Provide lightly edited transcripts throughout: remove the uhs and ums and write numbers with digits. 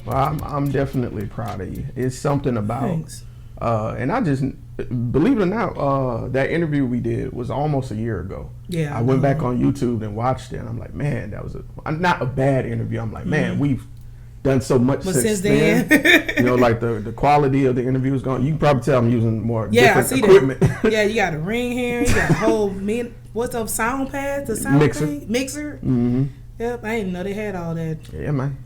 Well, I'm definitely proud of you. It's something about, Thanks. And I just believe it or not, that interview we did was almost a year ago. Yeah, I went back on YouTube and watched it, and I'm like, man, that was not a bad interview. I'm like, man, we've done so much since then. You know, like the quality of the interview is gone. You can probably tell I'm using more different equipment. Yeah, you got a ring here, you got a whole what's the sound pad, the sound mixer. Mm-hmm. Yep, I didn't know they had all that. Yeah, man.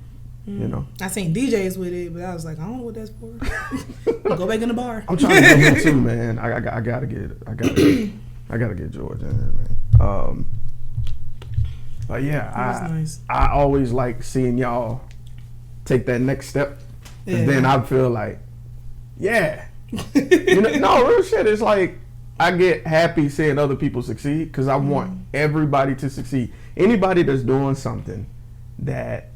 You know, I seen DJs with it, but I was like, I don't know what that's for. Go back in the bar. I'm trying to get him too, man. I gotta get George in there, man. But yeah, nice. I always like seeing y'all take that next step, and then I feel like, yeah, you know, no real shit. It's like I get happy seeing other people succeed because I want everybody to succeed. Anybody that's doing something that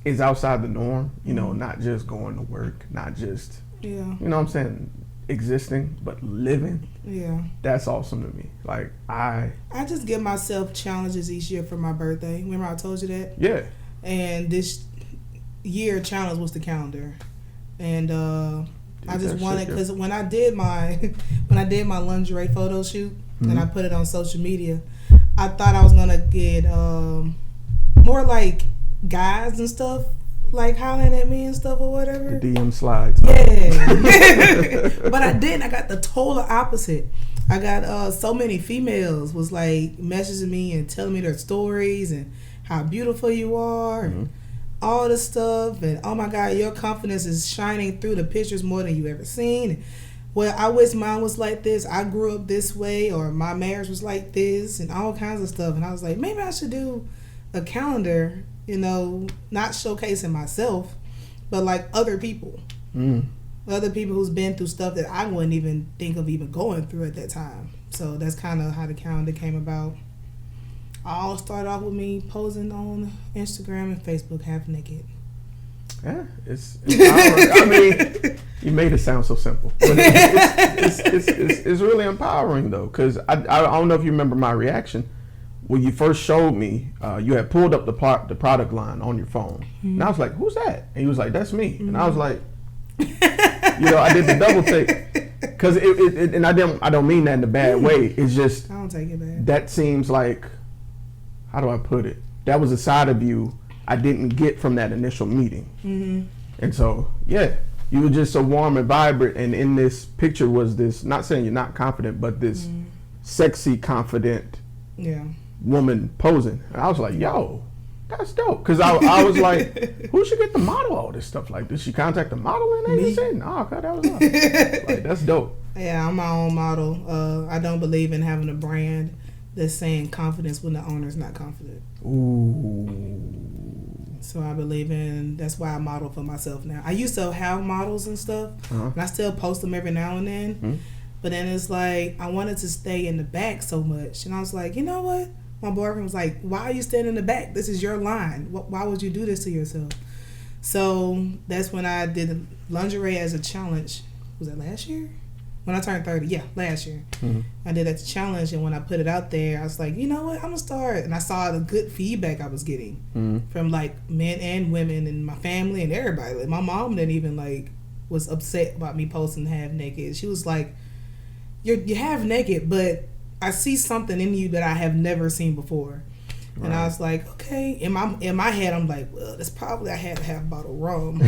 is outside the norm, you know, not just going to work, not just, you know what I'm saying, existing, but living. Yeah. That's awesome to me. Like, I just give myself challenges each year for my birthday. Remember I told you that? Yeah. And this year challenge was the calendar. And I just wanted, because when I did my lingerie photo shoot and I put it on social media, I thought I was going to get more like guys and stuff like hollering at me and stuff or whatever. The DM slides. Yeah. But I didn't. I got the total opposite. I got so many females was like messaging me and telling me their stories and how beautiful you are and all this stuff, and oh my God, your confidence is shining through the pictures more than you ever seen. Well, I wish mine was like this. I grew up this way, or my marriage was like this, and all kinds of stuff. And I was like, maybe I should do a calendar, you know, not showcasing myself, but like other people. Other people who's been through stuff that I wouldn't even think of even going through at that time. So that's kind of how the calendar came about. All started off with me posing on Instagram and Facebook half naked. Yeah, it's empowering. I mean, you made it sound so simple. But it's really empowering, though, because I don't know if you remember my reaction. When you first showed me, you had pulled up the product line on your phone. And I was like, who's that? And he was like, that's me. And I was like, you know, I did the double take. Because and I don't mean that in a bad way. It's just, I don't take it bad. That seems like, how do I put it? That was a side of you I didn't get from that initial meeting. And so, yeah, you were just so warm and vibrant. And in this picture was this, not saying you're not confident, but this sexy, confident woman posing. And I was like, yo, that's dope. Because I was like, who should get the model all this stuff? Like, did she contact the modeling agency? No, God, that was us. Like, that's dope. Yeah, I'm my own model. I don't believe in having a brand that's saying confidence when the owner's not confident. Ooh. So I believe in, that's why I model for myself now. I used to have models and stuff, and I still post them every now and then. But then it's like, I wanted to stay in the back so much. And I was like, you know what? My boyfriend was like, why are you standing in the back? This is your line. Why would you do this to yourself? So that's when I did lingerie as a challenge. Was that last year? When I turned 30, yeah, last year. I did that challenge, and when I put it out there, I was like, you know what, I'm going to start. And I saw the good feedback I was getting from, like, men and women and my family and everybody. Like, my mom didn't even, like, was upset about me posting half naked. She was like, you're half naked, but I see something in you that I have never seen before. Right. And I was like, okay. In my head, I'm like, well, that's probably I had to have a bottle of rum.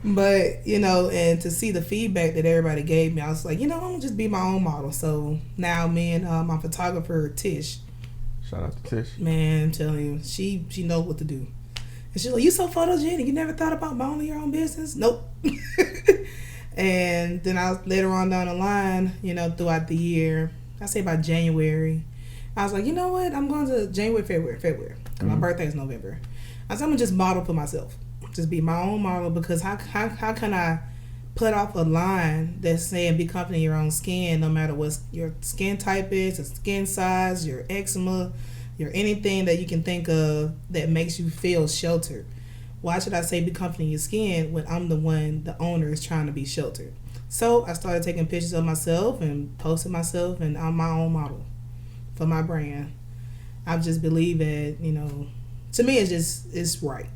But, you know, and to see the feedback that everybody gave me, I was like, you know, I'm going to just be my own model. So now me and my photographer, Tish. Shout out to Tish. Man, I'm telling you, she knows what to do. And she's like, you so photogenic. You never thought about owning your own business? Nope. And then later on down the line, you know, throughout the year, I say by January, I was like, you know what? I'm going to January, February. My birthday is November. I said, I'm going to just model for myself. Just be my own model, because how can I put off a line that's saying be confident in your own skin, no matter what your skin type is, your skin size, your eczema, your anything that you can think of that makes you feel sheltered. Why should I say be confident in your skin when I'm the owner is trying to be sheltered? So I started taking pictures of myself and posting myself, and I'm my own model for my brand. I just believe that, you know, to me, it's right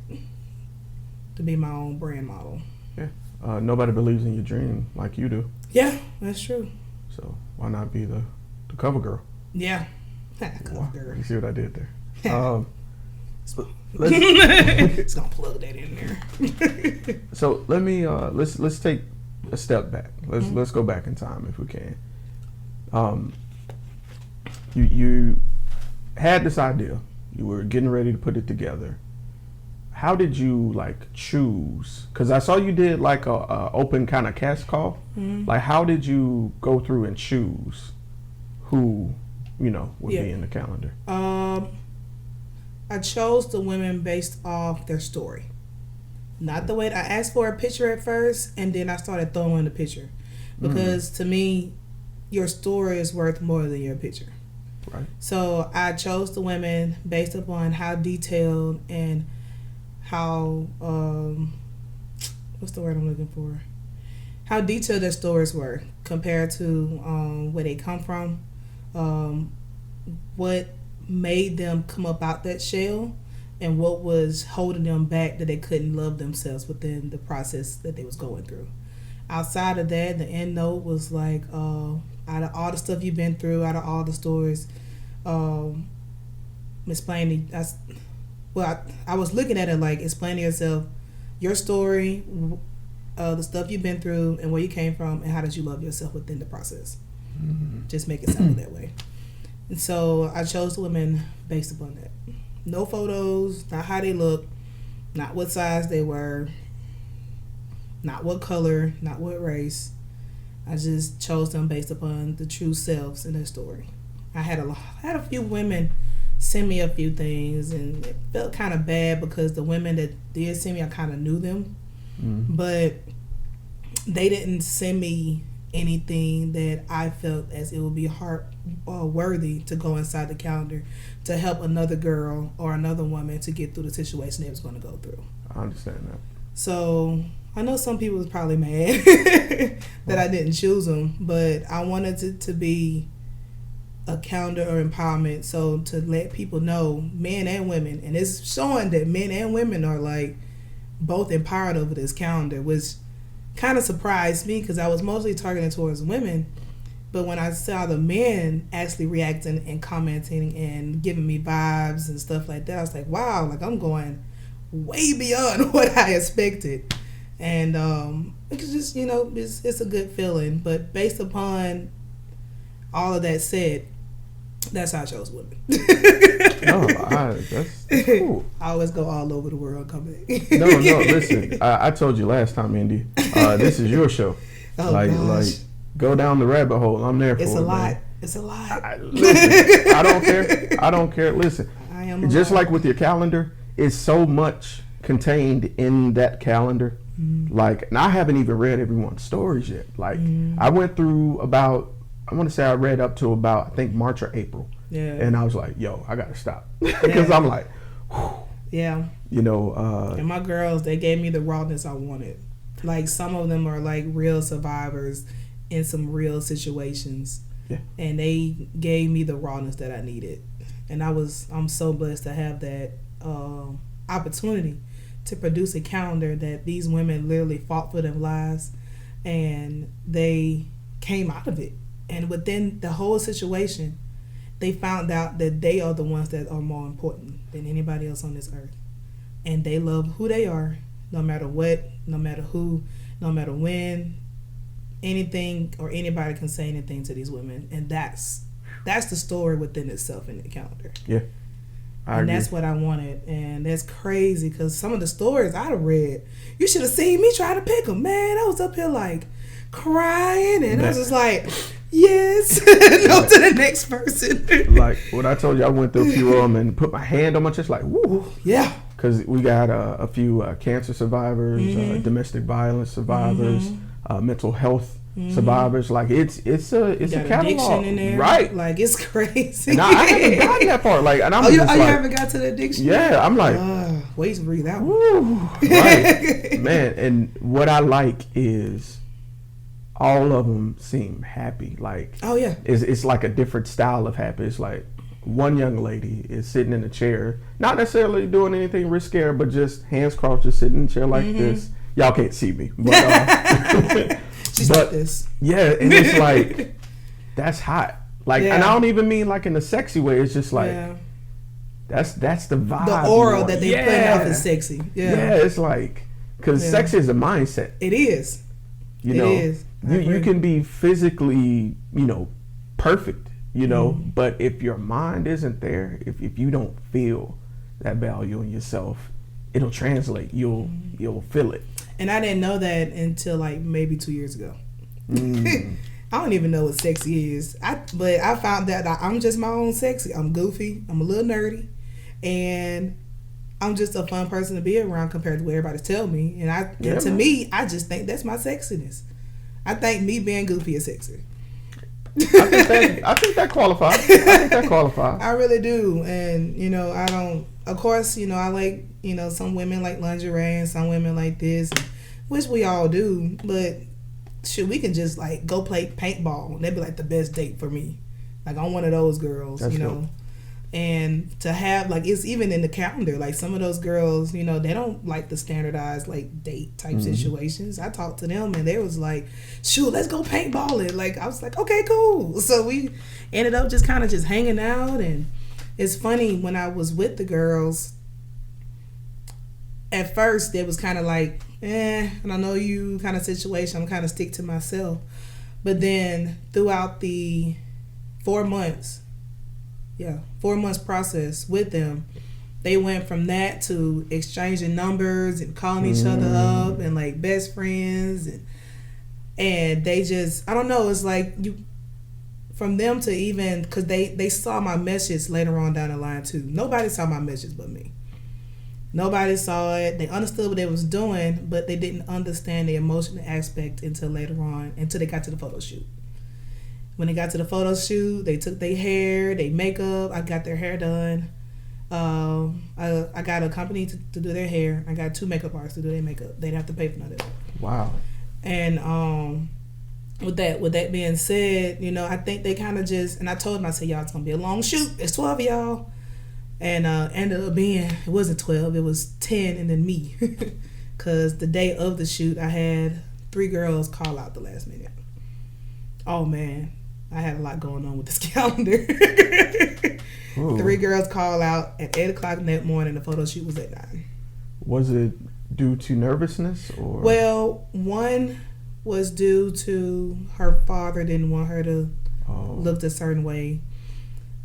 to be my own brand model. Yeah. Nobody believes in your dream like you do. Yeah, that's true. So why not be the cover girl? Yeah. Cover girl. You see what I did there? It's gonna plug that in there. So let me let's take a step back. Let's go back in time if we can. You had this idea. You were getting ready to put it together. How did you like choose? Because I saw you did like a open kind of cast call. Like, how did you go through and choose who would be in the calendar? I chose the women based off their story. Not the way I asked for a picture at first, and then I started throwing in the picture. Because to me, your story is worth more than your picture. Right. So I chose the women based upon how detailed and how, what's the word I'm looking for? How detailed their stories were compared to where they come from, what made them come up out that shell, and what was holding them back that they couldn't love themselves within the process that they was going through. Outside of that, the end note was like, out of all the stuff you've been through, out of all the stories, explaining. I was looking at it like explaining yourself, your story, the stuff you've been through, and where you came from, and how did you love yourself within the process. Just make it sound that way. And so I chose the women based upon that. No photos, not how they look, not what size they were, not what color, not what race. I just chose them based upon the true selves in their story. I had a few women send me a few things, and it felt kind of bad because the women that did send me, I kind of knew them, but they didn't send me anything that I felt as it would be worthy to go inside the calendar to help another girl or another woman to get through the situation they was going to go through. I understand that. So I know some people was probably mad that I didn't choose them, but I wanted it to be a calendar of empowerment, so to let people know, men and women, and it's showing that men and women are like both empowered over this calendar, which kind of surprised me because I was mostly targeted towards women. But when I saw the men actually reacting and commenting and giving me vibes and stuff like that, I was like, wow, like I'm going way beyond what I expected. And it's just, it's a good feeling. But based upon all of that said, that's how I chose women. That's cool. I always go all over the world coming. No, listen. I told you last time, Indy. This is your show. Oh, like go down the rabbit hole. I'm there for it. It's a lot. Man. It's a lot. Listen, I don't care. Listen, I am just like with your calendar, it's so much contained in that calendar. Like, and I haven't even read everyone's stories yet. Like, I went through about, I want to say I read up to about, I think March or April. Yeah. And I was like, yo, I gotta stop because I'm like, whew. Yeah. And my girls, they gave me the rawness I wanted. Like, some of them are like real survivors in some real situations. Yeah. And they gave me the rawness that I needed. And I'm so blessed to have that opportunity to produce a calendar that these women literally fought for their lives, and they came out of it. And within the whole situation, they found out that they are the ones that are more important than anybody else on this earth. And they love who they are, no matter what, no matter who, no matter when. Anything or anybody can say anything to these women. And that's the story within itself in the calendar. Yeah. I agree. That's what I wanted. And that's crazy because some of the stories I'd have read, you should have seen me trying to pick them. Man, I was up here like crying, and I was just like, yes, no to the next person. Like what I told you, I went through a few of them and put my hand on my chest like, woo. Yeah. Because we got a few cancer survivors, domestic violence survivors, mental health survivors. Like it's a catalog, addiction in there, right? Like it's crazy. And I haven't gotten that far. Like, and I'm you like, haven't got to the addiction? Yeah, I'm like, wait to breathe out. Woo, right, man. And what I like is all of them seem happy. Like, oh yeah, it's like a different style of happy. It's like, one young lady is sitting in a chair, not necessarily doing anything risque, but just hands crossed, just sitting in a chair like this. Y'all can't see me, but she's like this. Yeah, and it's like that's hot. Like, and I don't even mean like in a sexy way. It's just like that's the vibe. The aura that they put out is sexy. Yeah, it's like because sexy is a mindset. It is. You know, it is. You can be physically, perfect. But if your mind isn't there, if you don't feel that value in yourself, it'll translate. You'll feel it. And I didn't know that until like maybe 2 years ago. I don't even know what sexy is. But I found that I'm just my own sexy. I'm goofy. I'm a little nerdy, and I'm just a fun person to be around compared to what everybody tell me. And to me, I just think that's my sexiness. I think me being goofy is sexy. I think that qualifies. I really do. And, I don't, of course, I like, some women like lingerie and some women like this, which we all do. But, shoot, we can just, like, go play paintball. That'd be, like, the best date for me. Like, I'm one of those girls, That's dope. And to have, like, it's even in the calendar. Like, some of those girls, they don't like the standardized, like, date type situations. I talked to them, and they was like, shoot, let's go paintballing. Like, I was like, okay, cool. So we ended up just kind of just hanging out. And it's funny, when I was with the girls, at first, it was kind of like, I don't know you kind of situation. I'm kind of stick to myself. But then throughout the 4 months process with them, they went from that to exchanging numbers and calling each other up and like best friends, and they just, I don't know, it's like from them to even, because they saw my message later on down the line too. Nobody saw my message but me. Nobody saw it. They understood what they was doing, but they didn't understand the emotional aspect until later on, until they got to the photo shoot. When they got to the photo shoot, they took their hair, their makeup. I got their hair done. I got a company to do their hair. I got 2 makeup artists to do their makeup. They didn't have to pay for none of that. Wow. And with that being said, I think they kind of just, and I told them, I said, y'all, it's gonna be a long shoot. It's 12 of y'all. And ended up being, it wasn't 12, it was 10 and then me. Because the day of the shoot, I had 3 girls call out the last minute. Oh, man. I had a lot going on with this calendar. 3 girls call out at 8 o'clock that morning. The photo shoot was at 9. Was it due to nervousness or? Well, one was due to her father didn't want her to look a certain way.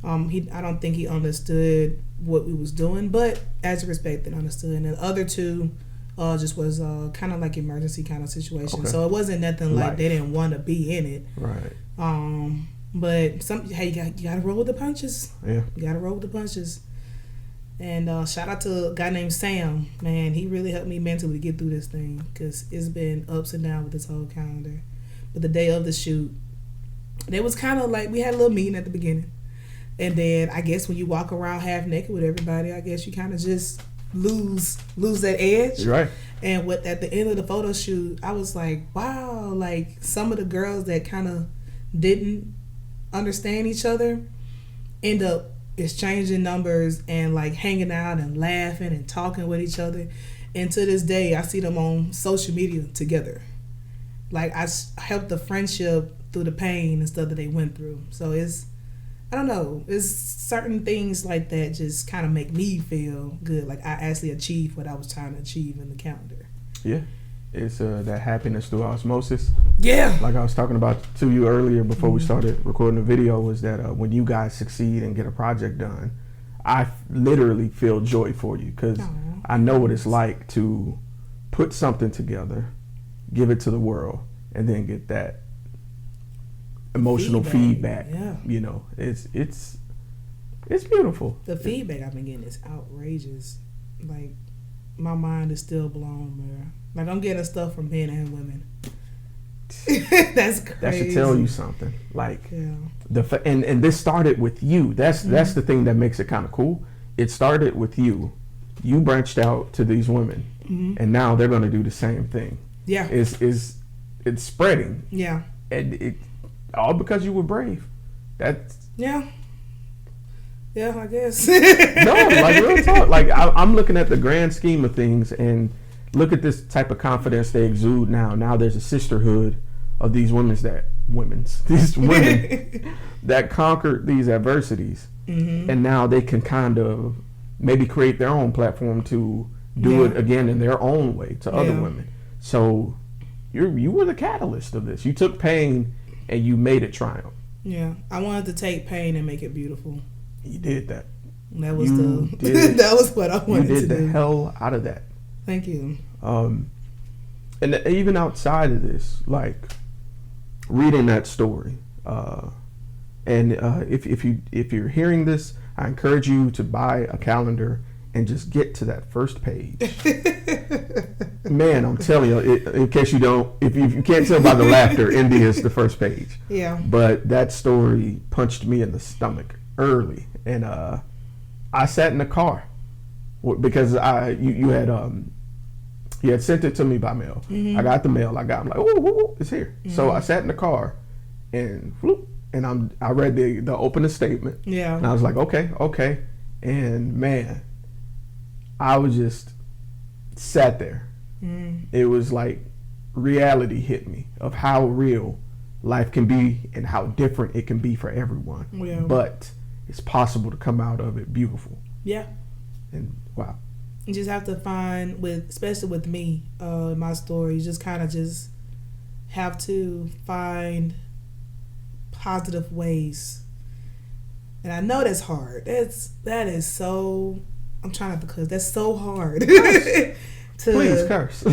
I don't think he understood what we was doing, but as a respect, they understood. And the other 2 just was kind of like emergency kind of situation. Okay. So it wasn't nothing like they didn't want to be in it. Right. But you gotta roll with the punches. Yeah. You gotta roll with the punches. And shout out to a guy named Sam. Man, he really helped me mentally get through this thing, because it's been ups and downs with this whole calendar. But the day of the shoot, it was kind of like we had a little meeting at the beginning. And then I guess when you walk around half naked with everybody, I guess you kind of just lose that edge. Right. And at the end of the photo shoot, I was like, wow, like some of the girls that kind of didn't understand each other end up exchanging numbers and like hanging out and laughing and talking with each other. And to this day, I see them on social media together. Like, I helped the friendship through the pain and stuff that they went through. So I don't know. It's certain things like that just kind of make me feel good. Like I actually achieved what I was trying to achieve in the calendar. Yeah. It's that happiness through osmosis. Yeah. Like I was talking about to you earlier before we started recording the video, was that when you guys succeed and get a project done, I literally feel joy for you, because I know what it's like to put something together, give it to the world, and then get that emotional feedback. Yeah. It's beautiful. The feedback I've been getting is outrageous. Like, my mind is still blown, man. Like, I'm getting stuff from men and women. That's crazy. That should tell you something. Like, yeah. And this started with you. That's the thing that makes it kind of cool. It started with you. You branched out to these women, and now they're going to do the same thing. Yeah. It's spreading. Yeah, I guess. No, like real talk. Like I'm looking at the grand scheme of things and look at this type of confidence they exude now. Now there's a sisterhood of these women that conquered these adversities, and now they can kind of maybe create their own platform to do it again in their own way to other women. So you were the catalyst of this. You took pain and you made it triumph. Yeah, I wanted to take pain and make it beautiful. You did that. That was that was what I wanted to do. You did the hell out of that. Thank you. And even outside of this, like reading that story, and if you're hearing this, I encourage you to buy a calendar and just get to that first page. Man, I'm telling you, in case you don't, if you can't tell by the laughter, India is the first page. Yeah. But that story punched me in the stomach early, and I sat in the car because you had sent it to me by mail. I got the mail. I'm like, oh, it's here. So I sat in the car, and I read the opening statement. Yeah. And I was like, okay, and man, I was just sat there. It was like reality hit me of how real life can be and how different it can be for everyone. Yeah. But it's possible to come out of it beautiful. Yeah. And wow. You just have to find, especially with me, my story, you just kind of just have to find positive ways. And I know that's hard. That is so, I'm trying not to cuss. That's so hard. Please curse.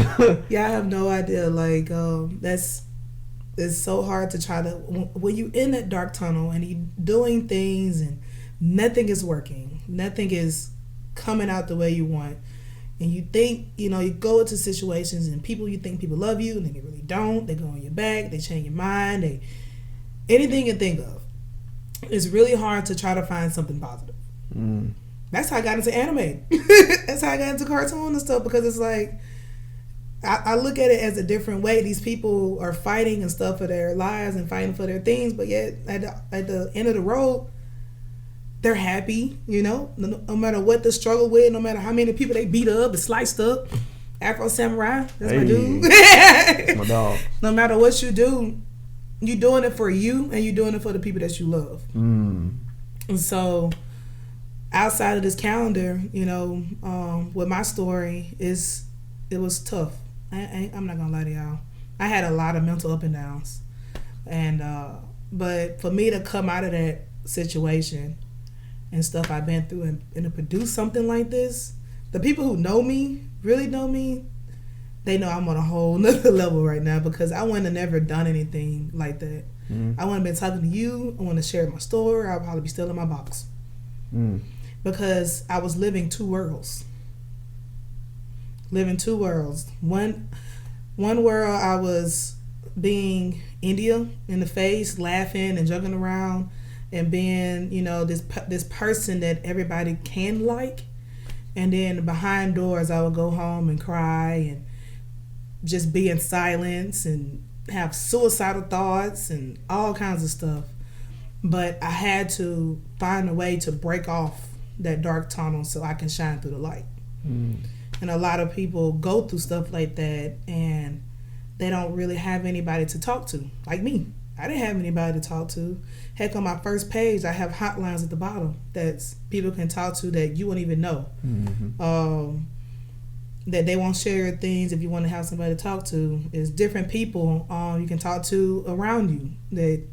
Yeah, I have no idea. Like, it's so hard to try to, when you're in that dark tunnel and you're doing things and nothing is working, nothing is coming out the way you want, and you think, you go into situations and you think people love you and they really don't. They go on your back, they change your mind, anything you think of. It's really hard to try to find something positive. That's how I got into anime. That's how I got into cartoon and stuff, because it's like, I look at it as a different way. These people are fighting and stuff for their lives and fighting for their things, but yet at the end of the road, they're happy, no matter what the struggle with, no matter how many people they beat up and sliced up. Afro Samurai, that's my dude. That's my dog. No matter what you do, you're doing it for you and you're doing it for the people that you love. And so outside of this calendar, with my story, it was tough. I'm not gonna lie to y'all. I had a lot of mental up and downs, and but for me to come out of that situation and stuff I've been through and to produce something like this, the people who know me, really know me, they know I'm on a whole nother level right now, because I wouldn't have never done anything like that. I wouldn't have been talking to you. I wouldn't have shared my story. I'd probably be still in my box. Because I was living two worlds. One world I was being India in the face, laughing and joking around and being, this person that everybody can like. And then behind doors, I would go home and cry and just be in silence and have suicidal thoughts and all kinds of stuff. But I had to find a way to break off that dark tunnel so I can shine through the light. And a lot of people go through stuff like that and they don't really have anybody to talk to. Like me, I didn't have anybody to talk to. Heck, on my first page, I have hotlines at the bottom that people can talk to that you wouldn't even know. That they won't share things. If you want to have somebody to talk to, is different people you can talk to around you that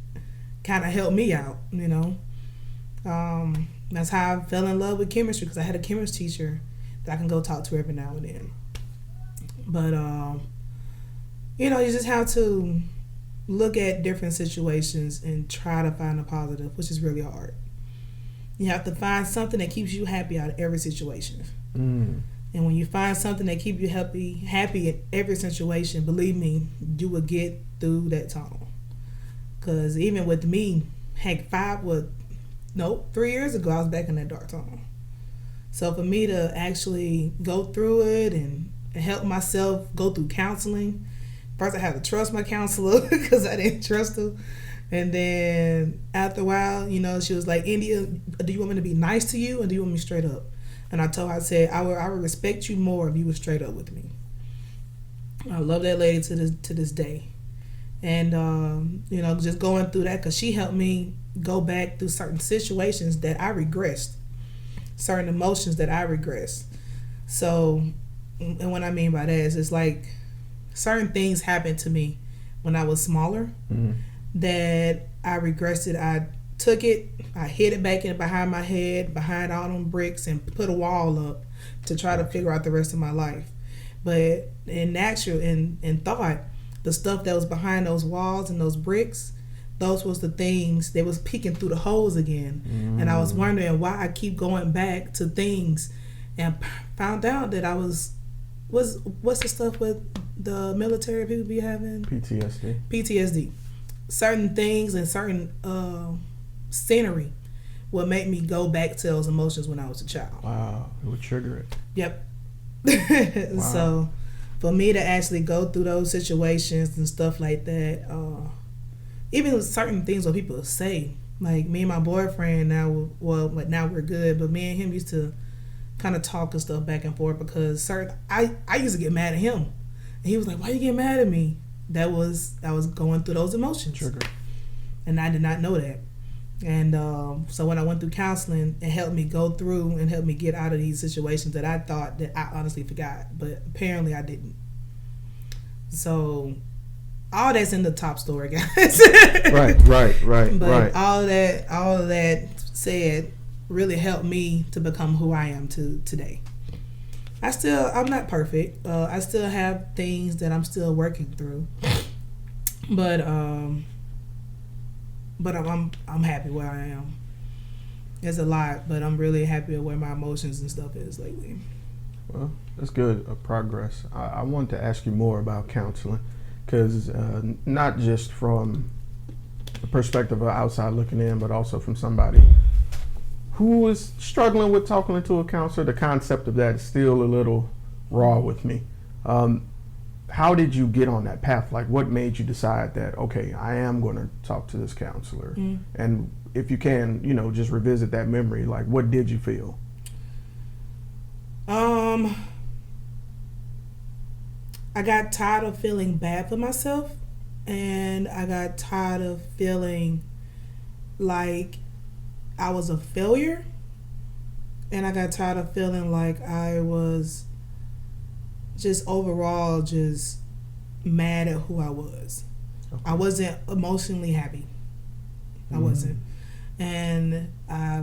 kind of helped me out, That's how I fell in love with chemistry, because I had a chemistry teacher that I can go talk to every now and then. But, you just have to look at different situations and try to find a positive, which is really hard. You have to find something that keeps you happy out of every situation. And when you find something that keeps you happy in every situation, believe me, you will get through that tunnel. Because even with me, heck, 3 years ago, I was back in that dark tunnel. So for me to actually go through it and help myself go through counseling, first I had to trust my counselor because I didn't trust her. And then after a while, you know, she was like, India, do you want me to be nice to you or do you want me straight up? And I told her, I said, I would respect you more if you were straight up with me. I love that lady to this day. And, you know, just going through that, because she helped me go back through certain situations that I regressed, certain emotions that I regressed. So, and what I mean by that is it's like certain things happened to me when I was smaller that I regressed it. I took it, I hid it back in behind my head, behind all them bricks, and put a wall up to try to figure out the rest of my life. But in thought, the stuff that was behind those walls and those bricks, those was the things that was peeking through the holes again. And I was wondering why I keep going back to things, and found out that I was what's the stuff with the military people be having? PTSD. Certain things and certain scenery will make me go back to those emotions when I was a child. Wow, it would trigger it. Yep. Wow. So for me to actually go through those situations and stuff like that, even with certain things what people say, like me and my boyfriend now, now we're good, but me and him used to kind of talk and stuff back and forth because I used to get mad at him, and he was like, "Why you get mad at me?" I was going through those emotions, Trigger. and I did not know that. And so when I went through counseling, it helped me go through and helped me get out of these situations that I thought that I honestly forgot, but apparently I didn't. So all that's in the top story, guys. Right. But all of that said really helped me to become who I am today. I'm not perfect. I still have things that I'm still working through. But I'm happy where I am. It's a lot, but I'm really happy with where my emotions and stuff is lately. Well, that's good progress. I wanted to ask you more about counseling, because not just from the perspective of outside looking in, but also from somebody who is struggling with talking to a counselor. The concept of that is still a little raw with me. How did you get on that path? Like, what made you decide that, okay, I am going to talk to this counselor? And if you can, just revisit that memory, like, what did you feel? I got tired of feeling bad for myself, and I got tired of feeling like I was a failure, and I got tired of feeling like I was just overall just mad at who I was. Okay. I wasn't emotionally happy. I wasn't. And I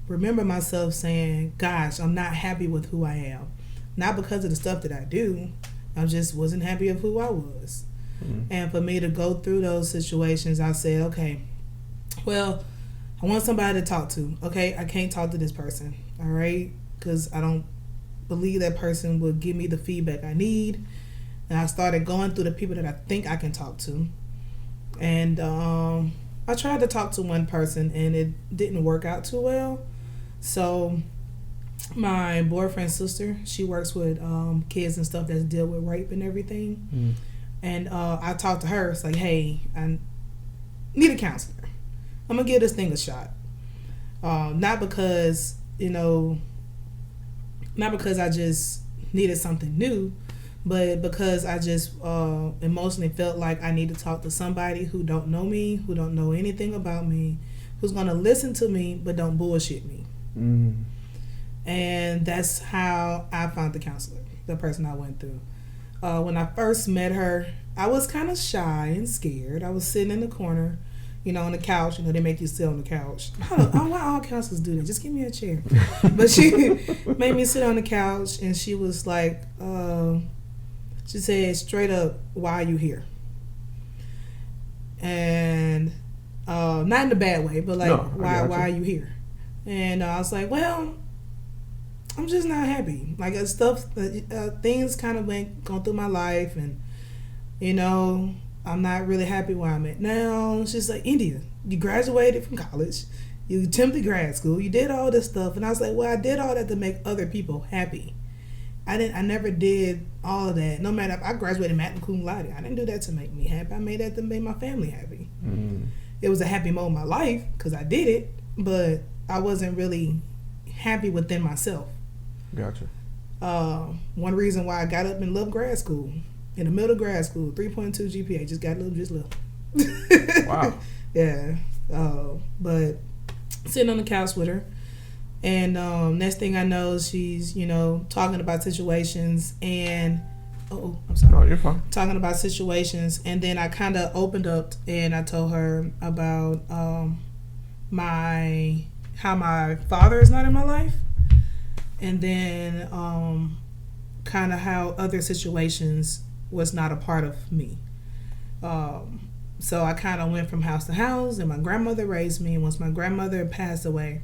remember myself saying, gosh, I'm not happy with who I am. Not because of the stuff that I do. I just wasn't happy of who I was. And for me to go through those situations, I said, okay, well, I want somebody to talk to. Okay, I can't talk to this person. All right? Because I don't believe that person will give me the feedback I need. And I started going through the people that I think I can talk to. And I tried to talk to one person, and it didn't work out too well. So my boyfriend's sister, she works with kids and stuff that deal with rape and everything. And I talked to her. It's like, hey, I need a counselor. I'm going to give this thing a shot. Not because I just needed something new, but because I just emotionally felt like I need to talk to somebody who don't know me, who don't know anything about me, who's going to listen to me but don't bullshit me. And that's how I found the counselor, the person I went through. When I first met her, I was kind of shy and scared. I was sitting in the corner, on the couch. They make you sit on the couch. Why all counselors do that? Just give me a chair. But she made me sit on the couch, and she was like, she said straight up, why are you here? And not in a bad way, but like, no, why are you here? And I was like, well, I'm just not happy. Like, things kind of been going through my life, and I'm not really happy where I'm at now. She's like, India, you graduated from college, you attempted grad school, you did all this stuff. And I was like, well, I did all that to make other people happy. I never did all of that. No matter if I graduated magna cum laude, I didn't do that to make me happy. I made that to make my family happy. it was a happy moment in my life because I did it, but I wasn't really happy within myself. Gotcha. One reason why I got up and left grad school, in the middle of grad school, 3.2 GPA, just left. Wow. Yeah. But sitting on the couch with her, and next thing I know, she's, talking about situations, and I'm sorry. No, you're fine. Talking about situations, and then I kind of opened up and I told her about how my father is not in my life, and then kind of how other situations was not a part of me. So I kind of went from house to house, and my grandmother raised me, and once my grandmother passed away,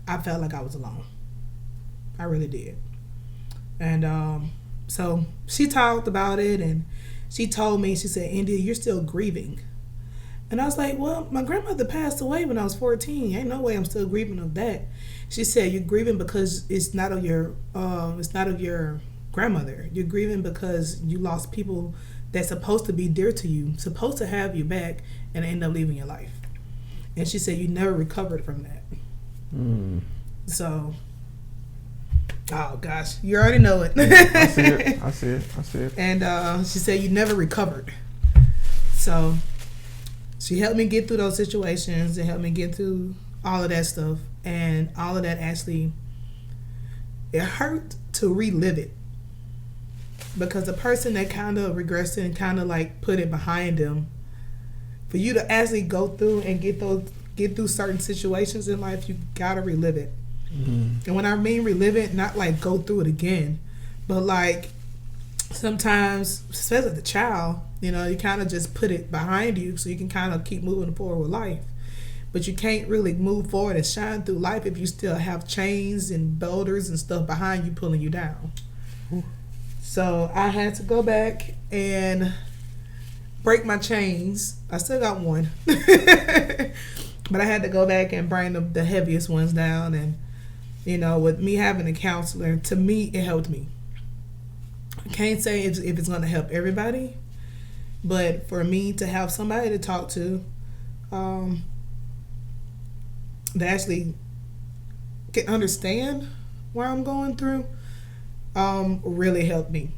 I felt like I was alone. I really did. And so she talked about it, and she told me, she said, India, you're still grieving. And I was like, well, my grandmother passed away when I was 14. Ain't no way I'm still grieving of that. She said, you're grieving because it's not of your grandmother. You're grieving because you lost people that's supposed to be dear to you, supposed to have you back, and end up leaving your life. And she said, you never recovered from that. So, oh gosh, you already know it. I see it. And she said, you never recovered. So she helped me get through those situations and helped me get through all of that stuff. And all of that actually, it hurt to relive it. Because the person that kind of regressed and kind of like put it behind them, for you to actually go through and get through certain situations in life, you gotta relive it. And when I mean relive it, not like go through it again, but like sometimes, especially as a child, you kind of just put it behind you so you can kind of keep moving forward with life. But you can't really move forward and shine through life if you still have chains and boulders and stuff behind you pulling you down. So I had to go back and break my chains. I still got one. But I had to go back and bring the heaviest ones down. And, with me having a counselor, to me, it helped me. I can't say if it's going to help everybody. But for me to have somebody to talk to that actually can understand what I'm going through, really helped me.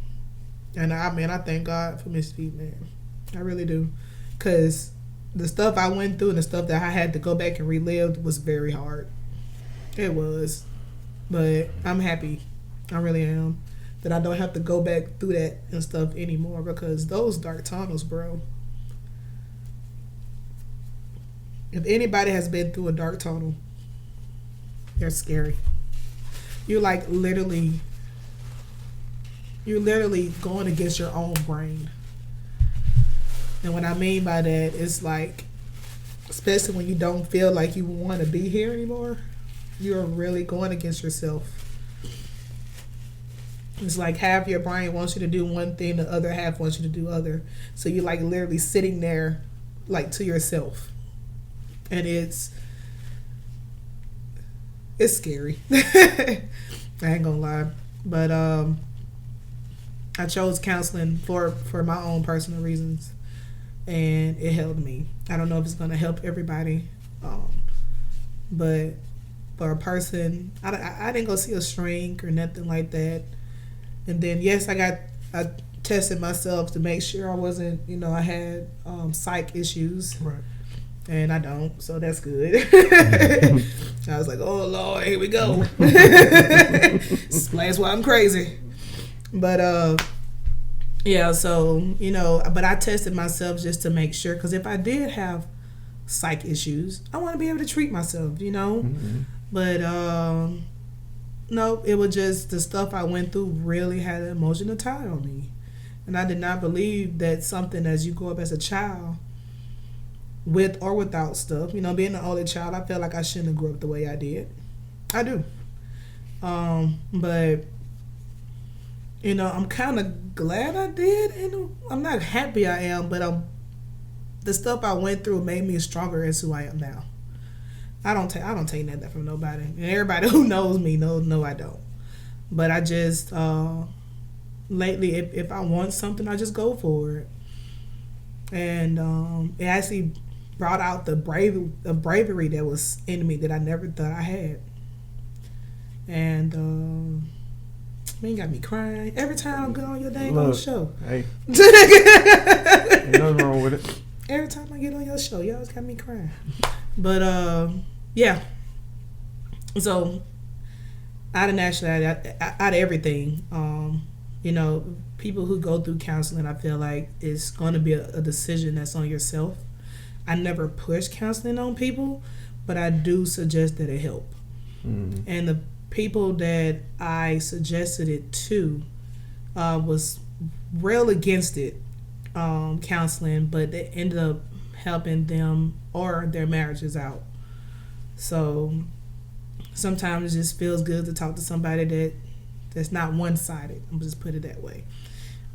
And I thank God for Miss Feet, man. I really do. Because the stuff I went through and the stuff that I had to go back and relive was very hard. It was. But I'm happy. I really am. That I don't have to go back through that and stuff anymore, because those dark tunnels, bro. If anybody has been through a dark tunnel, they're scary. You're literally going against your own brain. And what I mean by that is especially when you don't feel like you want to be here anymore, you're really going against yourself. It's like half your brain wants you to do one thing, the other half wants you to do other. So you're literally sitting there to yourself. And it's scary. I ain't gonna lie. But I chose counseling for my own personal reasons. And it helped me. I don't know if it's gonna help everybody. But for a person, I didn't go see a shrink or nothing like that. And then, yes, I tested myself to make sure I wasn't, I had psych issues. Right. And I don't, so that's good. I was like, oh, Lord, here we go. Explains why I'm crazy. But, yeah, so, but I tested myself just to make sure. Because if I did have psych issues, I want to be able to treat myself, Mm-hmm. But, no, it was just the stuff I went through really had an emotional tie on me. And I did not believe that something as you grow up as a child, with or without stuff, being an only child, I felt like I shouldn't have grew up the way I did. I do. But, I'm kind of glad I did. And I'm not happy I am, but the stuff I went through made me stronger as who I am now. I don't take nothing from nobody. And everybody who knows me know I don't. But I just, lately, if I want something, I just go for it. And it actually brought out the bravery that was in me that I never thought I had. And man, got me crying every time I get on your dang old show. Hey, ain't nothing wrong with it. Every time I get on your show, you always got me crying. But yeah. So out of nationality, out of everything, you know, people who go through counseling, I feel like it's going to be a decision that's on yourself. I never push counseling on people, but I do suggest that it help. Mm-hmm. And the people that I suggested it to was real against it, counseling, but they ended up helping them or their marriages out. So sometimes it just feels good to talk to somebody that's not one-sided. I'm just put it that way.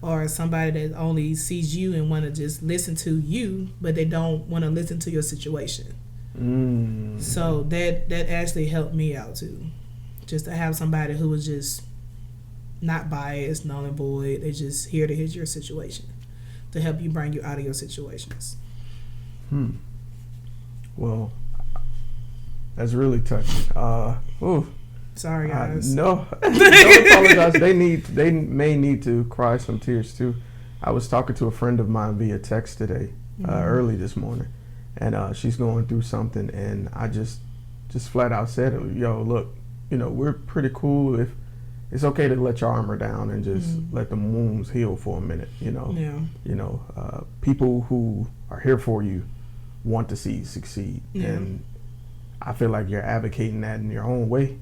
Or somebody that only sees you and want to just listen to you, but they don't want to listen to your situation. Mm. So that actually helped me out too. Just to have somebody who was just not biased, null and void. They're just here to hit your situation, to help you bring you out of your situations. Well, that's really touching. Sorry, guys. No, don't apologize. They may need to cry some tears too. I was talking to a friend of mine via text today, early this morning, and she's going through something, and I just flat out said, "Yo, look, you know, we're pretty cool if it's okay to let your armor down and just let the wounds heal for a minute. You know, you know, people who are here for you want to see you succeed, and I feel like you're advocating that in your own way."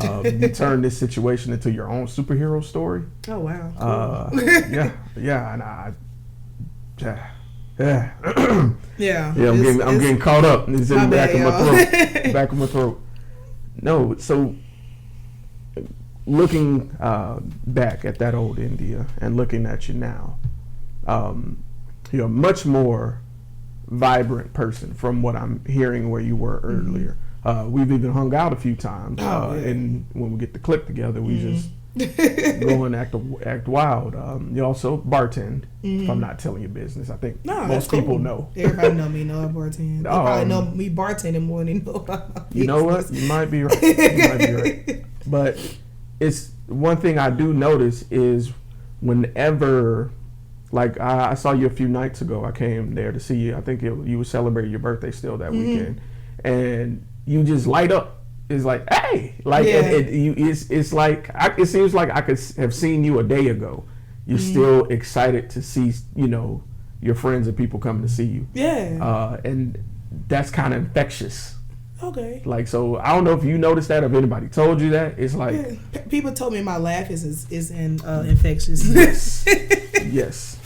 You turn this situation into your own superhero story. Oh wow! Cool. Yeah, and I'm getting caught up. It's in the back of my throat. Back of my throat. No, so looking back at that old India and looking at you now, you're a much more vibrant person from what I'm hearing where you were earlier. We've even hung out a few times, and when we get to click together, we just go and act wild. You also bartend. If I'm not telling your business, I think most people know. Everybody know me. Know I bartend. They probably know me bartending more than they know about my business. You know what? You might be right. But it's one thing I do notice is whenever, like I saw you a few nights ago. I came there to see you. I think you were celebrating your birthday still that weekend, and you just light up. It's like, hey, like it's like it seems like I could have seen you a day ago. You're still excited to see, you know, your friends and people coming to see you. Yeah. And that's kind of infectious. Okay. Like, so I don't know if you noticed that, or if anybody told you that. It's like people told me my laugh is infectious. Yes. Yes.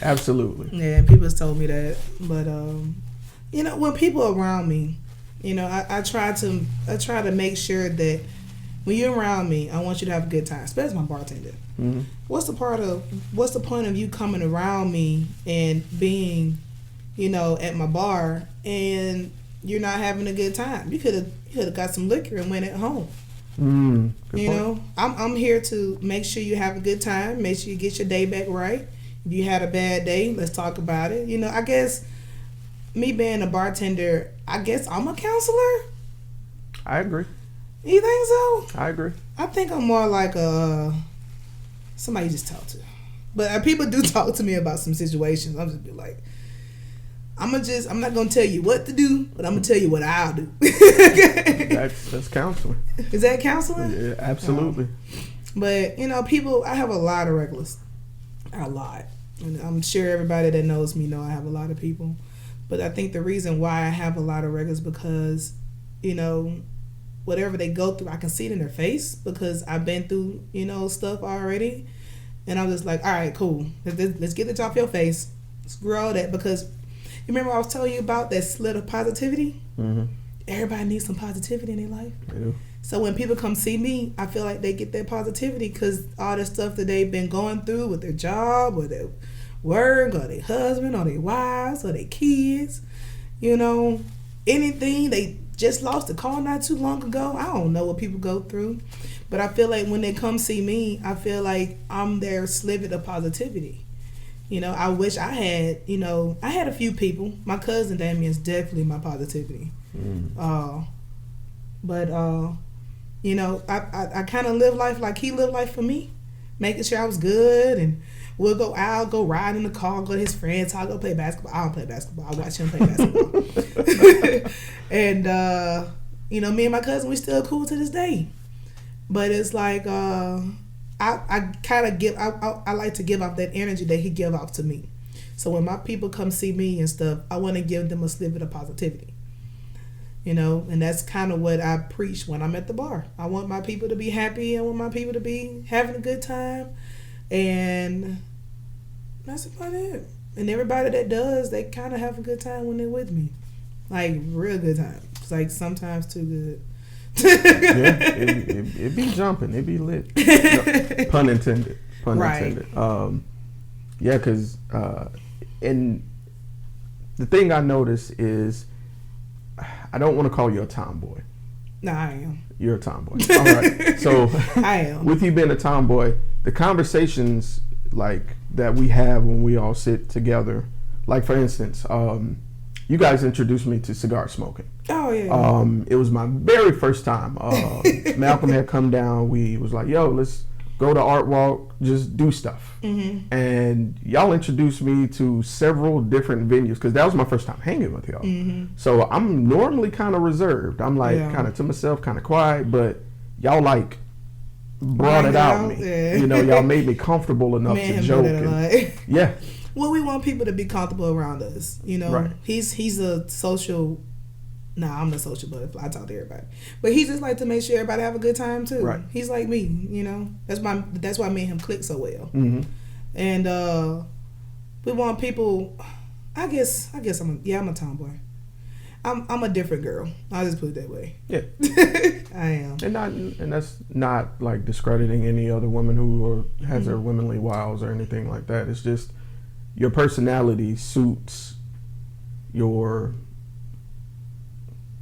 Absolutely. Yeah, people told me that, but you know, when people are around me, you know, I try to make sure that when you're around me, I want you to have a good time, especially my bartender. Mm-hmm. What's the point of you coming around me and being, you know, at my bar and you're not having a good time? You could have got some liquor and went at home. You know, I'm here to make sure you have a good time, make sure you get your day back right. If you had a bad day, let's talk about it. You know, I guess me being a bartender, I guess I'm a counselor. I agree. You think so? I agree. I think I'm more like somebody you just talk to. But people do talk to me about some situations. I'm just be like, I'm not gonna tell you what to do, but I'm gonna tell you what I'll do. That's counseling. Is that counseling? Yeah, absolutely. But you know, people, I have a lot of regulars. A lot. And I'm sure everybody that knows me know I have a lot of people. But I think the reason why I have a lot of regulars because, you know, whatever they go through, I can see it in their face because I've been through, you know, stuff already. And I'm just like, all right, cool. Let's get this off your face. Screw all that. Because you remember I was telling you about that slit of positivity? Mm-hmm. Everybody needs some positivity in their life. They do. So when people come see me, I feel like they get that positivity because all the stuff that they've been going through with their job or their work or their husband or their wives or their kids, you know, anything. They just lost a car not too long ago. I don't know what people go through, but I feel like when they come see me, I feel like I'm their sliver of positivity. You know, I wish I had, you know, I had a few people. My cousin Damien's definitely my positivity. But you know, I kind of live life like he lived life for me, making sure I was good, and we'll go out, go ride in the car, go to his friends' house, go play basketball. I don't play basketball. I watch him play basketball. And you know, me and my cousin, we still cool to this day. But it's like I kind of give. I like to give off that energy that he give off to me. So when my people come see me and stuff, I want to give them a snippet of positivity. You know, and that's kind of what I preach when I'm at the bar. I want my people to be happy. I want my people to be having a good time. And that's about it. And everybody that does, they kind of have a good time when they're with me. Like, real good time. It's like sometimes too good. Yeah, it be jumping. It be lit. No, pun intended. Pun intended. Yeah, because and the thing I notice is I don't want to call you a tomboy. No, I am. You're a tomboy. All right. So I am. With you being a tomboy, the conversations like that we have when we all sit together, like for instance, you guys introduced me to cigar smoking. Oh yeah. It was my very first time. Malcolm had come down. We was like, yo, let's go to Art Walk, just do stuff. Mm-hmm. And y'all introduced me to several different venues because that was my first time hanging with y'all. Mm-hmm. So I'm normally kind of reserved. I'm like kind of to myself, kind of quiet, but y'all like brought it out me. Yeah. You know, y'all made me comfortable enough to joke. Yeah. Well, we want people to be comfortable around us. You know, right. He's a social. Nah, I'm the social butterfly. I talk to everybody, but he just like to make sure everybody have a good time too. Right. He's like me, you know. That's why me and him click so well. Mm-hmm. And we want people. I guess I'm a tomboy. I'm a different girl. I'll just put it that way. Yeah, I am. And that's not like discrediting any other woman who has their womanly wiles or anything like that. It's just your personality suits your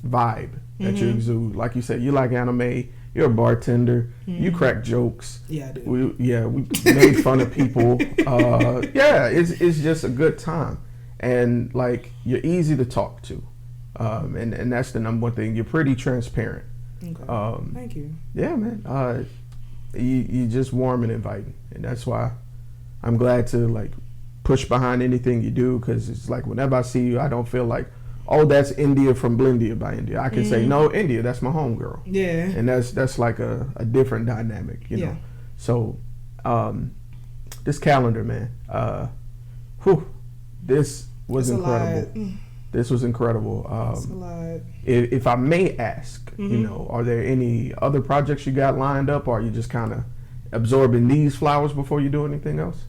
vibe that you exude. Like you said, you like anime. You're a bartender. You crack jokes. Yeah, I do. We made fun of people. It's just a good time, and like you're easy to talk to, and that's the number one thing. You're pretty transparent. Okay. Thank you. Yeah, man. You just warm and inviting, and that's why I'm glad to like push behind anything you do, because it's like whenever I see you, I don't feel like, oh, that's India from Blindia by India. I can say, no, India, that's my homegirl. Yeah. And that's like a different dynamic, you know. So this calendar, man, this was incredible. This was incredible. That's a lot. If I may ask, you know, are there any other projects you got lined up, or are you just kind of absorbing these flowers before you do anything else?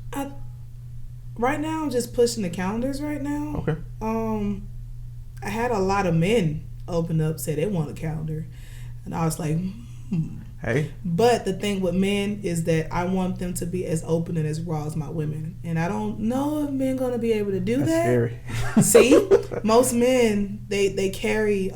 Right now, I'm just pushing the calendars right now. Okay. I had a lot of men open up, say they want a calendar, and I was like, Hey. But the thing with men is that I want them to be as open and as raw as my women, and I don't know if men gonna be able to do That's that. Scary. See, most men they carry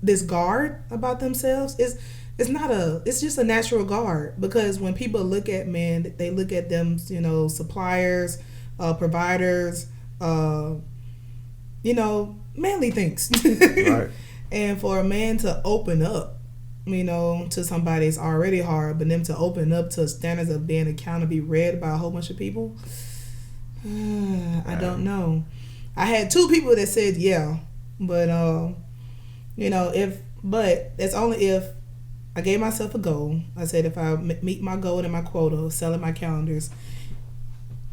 this guard about themselves. It's just a natural guard, because when people look at men, they look at them, you know, suppliers, providers, you know, manly things. Right. And for a man to open up, you know, to somebody, it's already hard, but them to open up to standards of being accountable, be read by a whole bunch of people, I don't know. I had 2 people that said yeah, but you know, but that's only if I gave myself a goal. I said if I meet my goal and my quota of selling my calendars,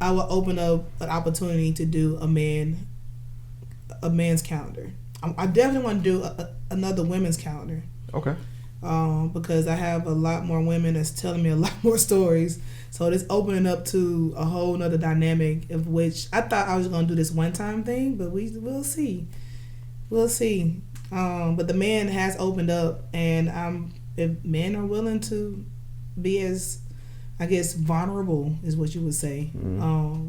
I will open up an opportunity to do a man's calendar. I definitely want to do another women's calendar. Okay. Because I have a lot more women that's telling me a lot more stories. So it's opening up to a whole nother dynamic, of which I thought I was going to do this one-time thing, but we'll see. We'll see. But the man has opened up, and if men are willing to be as, I guess, vulnerable is what you would say,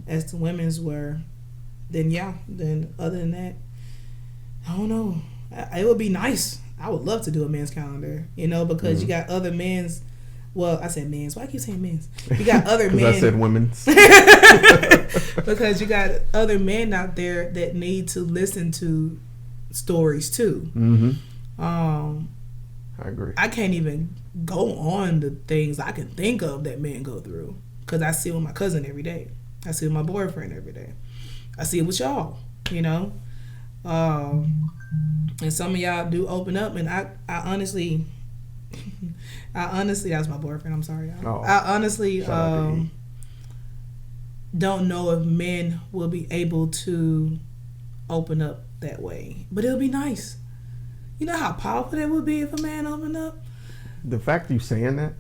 as the women's were, then other than that, I don't know. It would be nice. I would love to do a men's calendar, you know, because you got other men's Well, I said men's. Why I keep saying men's? You got other men. I said women's. Because you got other men out there that need to listen to stories too. Mm-hmm. I agree. I can't even go on the things I can think of that men go through, because I see it with my cousin every day. I see it with my boyfriend every day. I see it with y'all, you know. And some of y'all do open up, and I honestly, that was my boyfriend. I'm sorry, y'all. Oh, I honestly don't know if men will be able to open up that way, but it'll be nice. You know how powerful that would be if a man opened up. The fact you saying that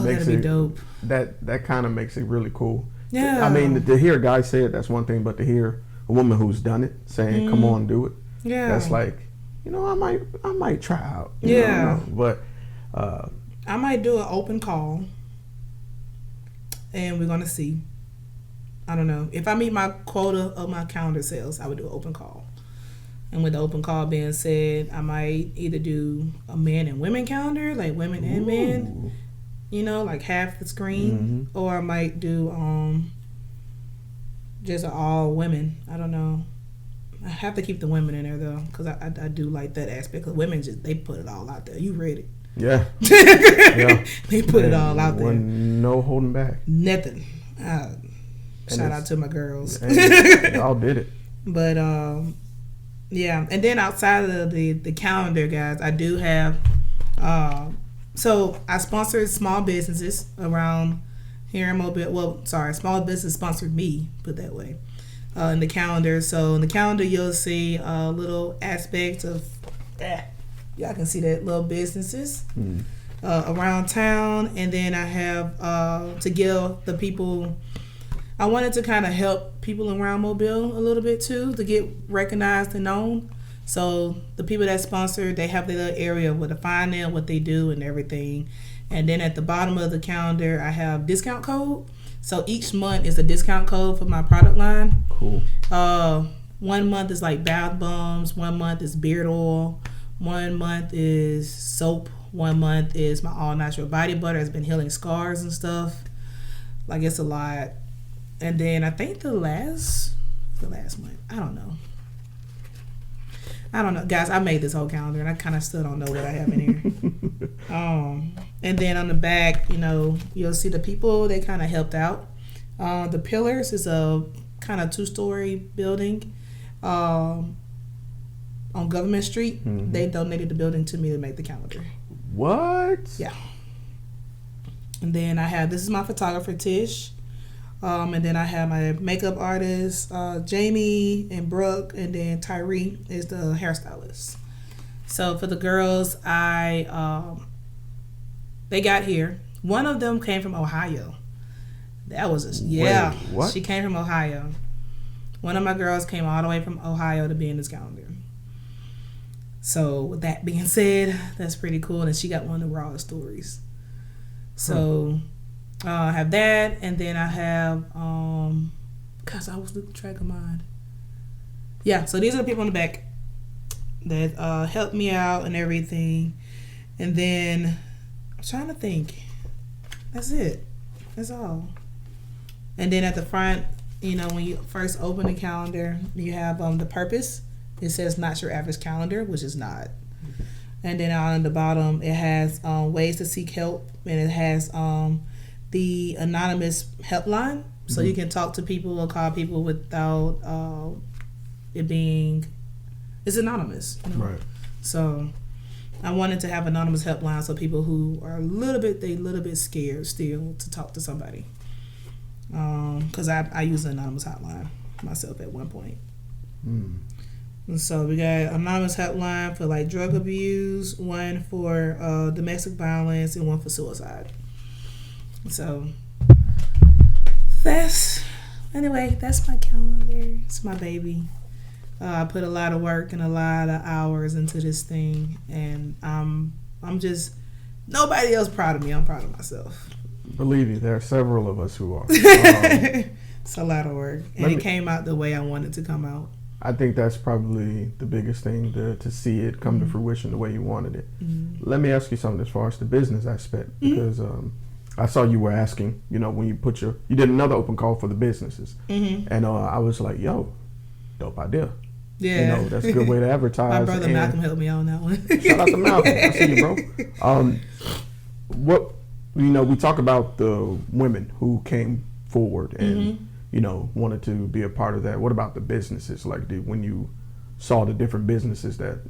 makes that'd be dope. That kind of makes it really cool. Yeah. I mean, to hear a guy say it, that's one thing, but to hear a woman who's done it saying, "Come on, do it," that's like, you know, I might try out. You know, but I might do an open call, and we're gonna see. I don't know. If I meet my quota of my calendar sales, I would do an open call. And with the open call being said, I might either do a men and women calendar, like women and men, you know, like half the screen, or I might do just all women. I don't know. I have to keep the women in there though, because I do like that aspect. Cause women they put it all out there. You read it. Yeah. They put it all out there. No holding back. Nothing. Shout out to my girls. Y'all did it. But yeah, and then outside of the calendar, guys, I do have so I sponsored small businesses around here in Mobile. Well, sorry, small business sponsored me, put that way, in the calendar. So in the calendar, you'll see little aspects of y'all can see that little businesses around town. And then I have to give the people, I wanted to kind of help people around Mobile a little bit too, to get recognized and known. So the people that sponsor, they have their little area where to find them, what they do and everything. And then at the bottom of the calendar, I have discount code. So each month is a discount code for my product line. Cool. 1 month is like bath bombs. 1 month is beard oil. 1 month is soap. 1 month is my all natural body butter. It's been healing scars and stuff. Like, it's a lot. And then I think the last month, I don't know, guys. I made this whole calendar and I kind of still don't know what I have in here. And then on the back, you know, you'll see the people they kind of helped out. The Pillars is a kind of 2-story building on Government Street. They donated the building to me to make the calendar. What? Yeah. And then this is my photographer Tish. And then I have my makeup artist, Jamie and Brooke, and then Tyree is the hairstylist. So for the girls, they got here. One of them came from Ohio. That was Wait, what? She came from Ohio. One of my girls came all the way from Ohio to be in this calendar. So with that being said, that's pretty cool. And she got one of the rawest stories. So. I have that, and then I have gosh, I was losing track of mine. Yeah, so these are the people in the back that helped me out and everything. And then I'm trying to think. That's it. That's all. And then at the front, you know, when you first open the calendar, you have the purpose. It says not your average calendar, which is not. And then on the bottom, it has ways to seek help, and it has the anonymous helpline, so you can talk to people or call people without it being, it's anonymous, you know? Right. So I wanted to have anonymous helpline so people who are a little bit scared still to talk to somebody, because I use an anonymous hotline myself at one point. And so we got anonymous helpline for like drug abuse, one for domestic violence, and one for suicide. So that's my calendar. It's my baby. I put a lot of work and a lot of hours into this thing, and I'm just, nobody else proud of me. I'm proud of myself. Believe you, there are several of us who are. It's a lot of work, and it came out the way I wanted to come out. I think that's probably the biggest thing, to see it come to fruition the way you wanted it. Let me ask you something as far as the business aspect, because I saw you were asking, when you did another open call for the businesses. Mm-hmm. And I was like, yo, dope idea. Yeah. That's a good way to advertise. My brother Malcolm helped me on that one. Shout out to Malcolm. I see you, bro. What, we talk about the women who came forward and, wanted to be a part of that. What about the businesses? Like, when you saw the different businesses that,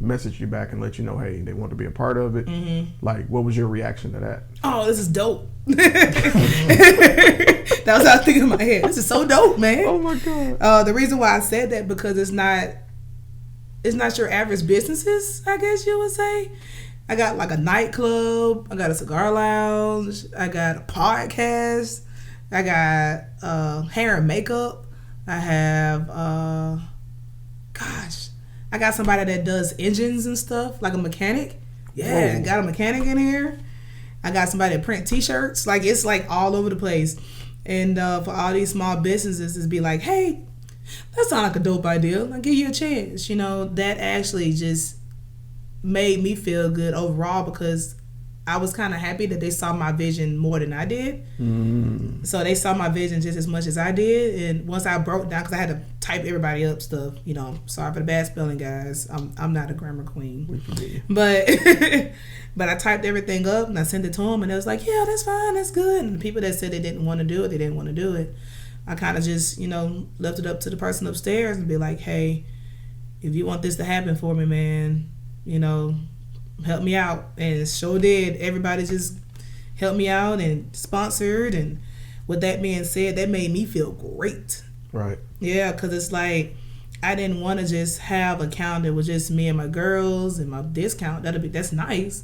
messaged you back and let you know, hey, they want to be a part of it. Mm-hmm. Like, what was your reaction to that? Oh, this is dope. That was what I was thinking in my head. This is so dope, man. Oh my God. The reason why I said that because it's not your average businesses, I guess you would say. I got like a nightclub, I got a cigar lounge, I got a podcast, I got hair and makeup, I have I got somebody that does engines and stuff, like a mechanic. Yeah, I got a mechanic in here. I got somebody that print t-shirts. Like, it's like all over the place. And for all these small businesses to be like, hey, that sounds like a dope idea. I'll give you a chance. That actually just made me feel good overall because I was kind of happy that they saw my vision more than I did. Mm. So they saw my vision just as much as I did. And once I broke down, because I had to type everybody up stuff, sorry for the bad spelling, guys. I'm not a grammar queen. But but I typed everything up and I sent it to them and it was like, yeah, that's fine, that's good. And the people that said they didn't want to do it, they didn't want to do it. I kind of just, left it up to the person upstairs and be like, hey, if you want this to happen for me, man, help me out. And sure did. Everybody just helped me out and sponsored. And with that being said, that made me feel great. Right. Yeah, because it's like I didn't want to just have a calendar with just me and my girls and my discount. That's nice.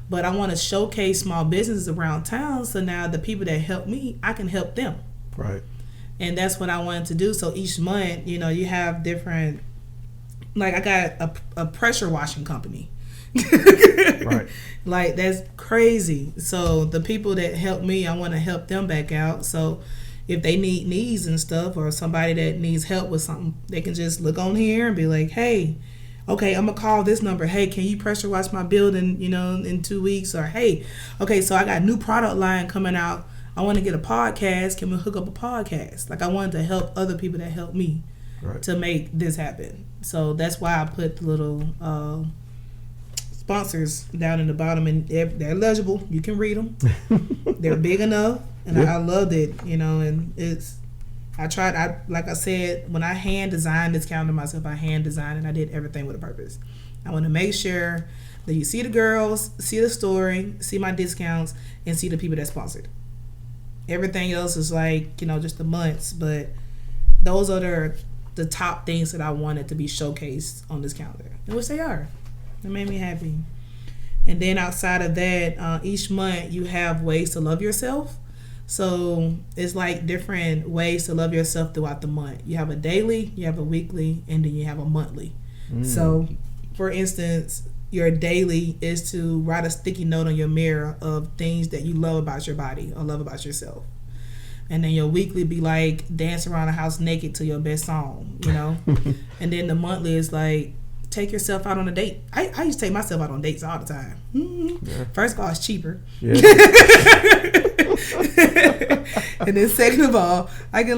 But I want to showcase small businesses around town. So now the people that help me, I can help them. Right. And that's what I wanted to do. So each month, you have different, like I got a pressure washing company. Right. Like, that's crazy. So the people that help me, I want to help them back out. So if they need needs and stuff, or somebody that needs help with something, they can just look on here and be like, hey, okay, I'm gonna call this number. Hey, can you pressure wash my building, in 2 weeks? Or hey, okay, so I got a new product line coming out. I want to get a podcast. Can we hook up a podcast? Like, I wanted to help other people that help me to make this happen. So that's why I put the little sponsors down in the bottom, and they're legible. You can read them. They're big enough, and I loved it. And like I said, when I hand designed this calendar myself, I hand designed and I did everything with a purpose. I want to make sure that you see the girls, see the story, see my discounts, and see the people that sponsored. Everything else is like, just the months, but those are the top things that I wanted to be showcased on this calendar, and which they are. It made me happy. And then outside of that, each month you have ways to love yourself. So it's like different ways to love yourself throughout the month. You have a daily, you have a weekly, and then you have a monthly. So for instance, your daily is to write a sticky note on your mirror of things that you love about your body or love about yourself. And then your weekly be like dance around the house naked to your best song, And then the monthly is like take yourself out on a date. I used to take myself out on dates all the time. Yeah. First of all, it's cheaper. Yeah. And then second of all, I can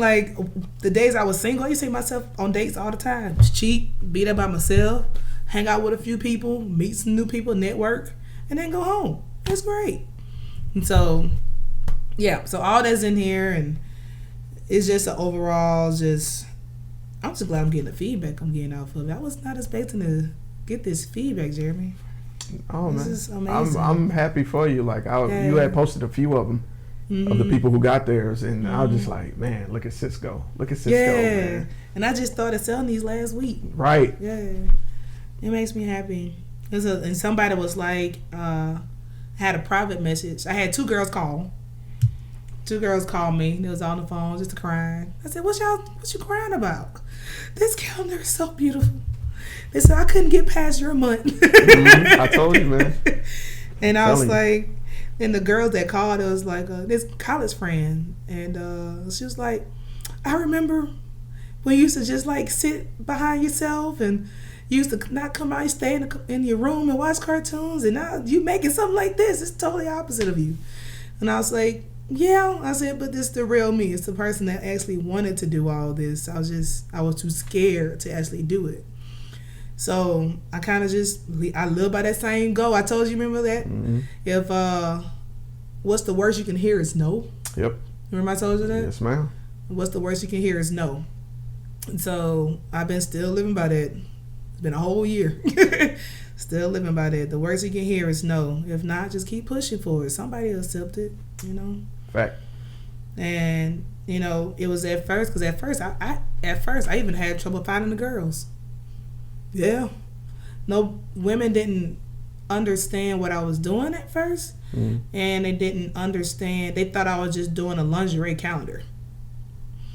the days I was single, I used to take myself on dates all the time. It's cheap, be there by myself, hang out with a few people, meet some new people, network, and then go home. It's great. And so, yeah, so all that's in here, and it's just an overall I'm just glad I'm getting the feedback I'm getting off of it. I was not expecting to get this feedback, Jeremy. Oh, this man. is amazing. I'm happy for you. You had posted a few of them, of the people who got theirs, and I was just like, man, look at Cisco. Look at Cisco, man. And I just started selling these last week. Right. Yeah. It makes me happy. And somebody was like, had a private message. I had two girls call. Two girls called me. They was on the phone just crying. I said, what you crying about? This calendar is so beautiful. They said, I couldn't get past your month. I told you, man. And I was like, and the girl that called, it was like this college friend. And she was like, I remember when you used to just sit behind yourself and you used to not come out and stay in your room and watch cartoons. And now you making something like this. It's totally opposite of you. And I was like, yeah. I said, but this the real me. It's the person that actually wanted to do all this. I was too scared to actually do it. So I kind of I live by that same goal. I told you, remember that? Mm-hmm. If what's the worst you can hear is no. Yep. Remember I told you that? Yes, ma'am. What's the worst you can hear is no. And so I've been still living by that. It's been a whole year. Still living by that. The worst you can hear is no. If not, just keep pushing for it. Somebody will accept it, you know. Fact. And you know, it was at first because at first I even had trouble finding the girls. Yeah, no, women didn't understand what I was doing at first, and they didn't understand. They thought I was just doing a lingerie calendar.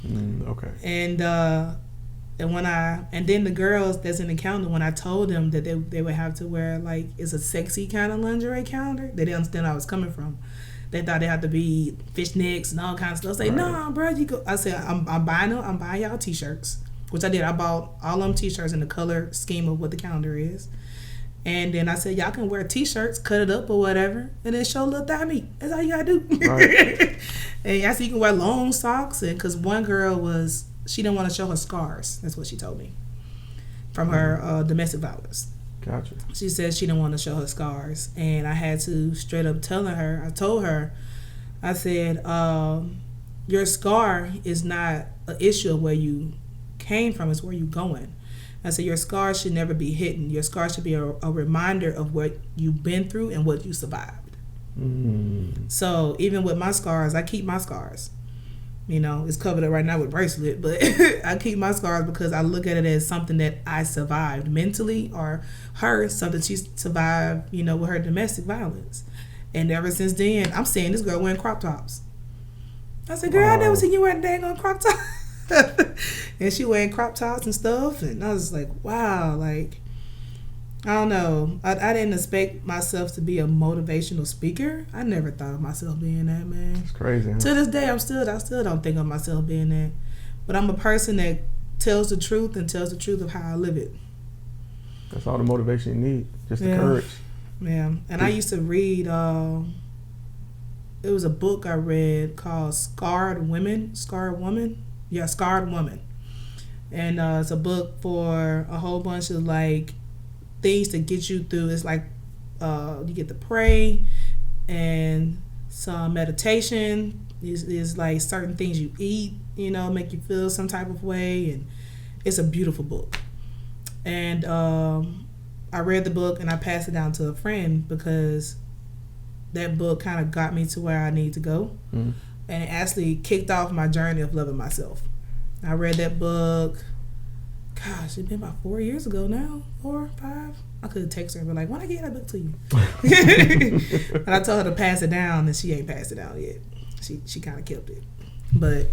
Okay. And then the girls that's in the calendar, when I told them that they would have to wear like it's a sexy kind of lingerie calendar, they didn't understand where I was coming from. They thought they had to be fishnets and all kinds of stuff. I say, no, bro, you go. I said, I'm buying y'all t-shirts, which I did. I bought all them t-shirts in the color scheme of what the calendar is. And then I said, y'all can wear t-shirts, cut it up or whatever, and then show a little thigh meat. That's all you gotta do. Right. And I said you can wear long socks, and because one girl she didn't want to show her scars. That's what she told me from her domestic violence. Gotcha. She said she didn't want to show her scars, and I had to straight up I told her, I said, your scar is not an issue of where you came from, it's where you going. I said your scars should never be hidden. Your scars should be a reminder of what you've been through and what you survived. So even with my scars, I keep my scars. You know, it's covered up right now with bracelet, but I keep my scars because I look at it as something that I survived mentally, or something she survived, you know, with her domestic violence. And ever since then, I'm seeing this girl wearing crop tops. I said, girl, I never seen you wearing dang on crop tops. And she wearing crop tops and stuff. And I was like, wow, like, I don't know. I didn't expect myself to be a motivational speaker. I never thought of myself being that, man. It's crazy. Huh? To this day, I still don't think of myself being that. But I'm a person that tells the truth and tells the truth of how I live it. That's all the motivation you need. Just the courage. Yeah. And I used to read, it was a book I read called Scarred Woman. Yeah, Scarred Woman. And it's a book for a whole bunch of like things to get you through. It's like you get to pray and some meditation. Is like certain things you eat, you know, make you feel some type of way, and it's a beautiful book. And I read the book and I passed it down to a friend because that book kind of got me to where I need to go, and it actually kicked off my journey of loving myself. I read that book. Gosh, it's been about 4 years ago now, 4 or 5. I could have texted her and be like, when I get that book to you? And I told her to pass it down, and she ain't passed it down yet. She kind of kept it. But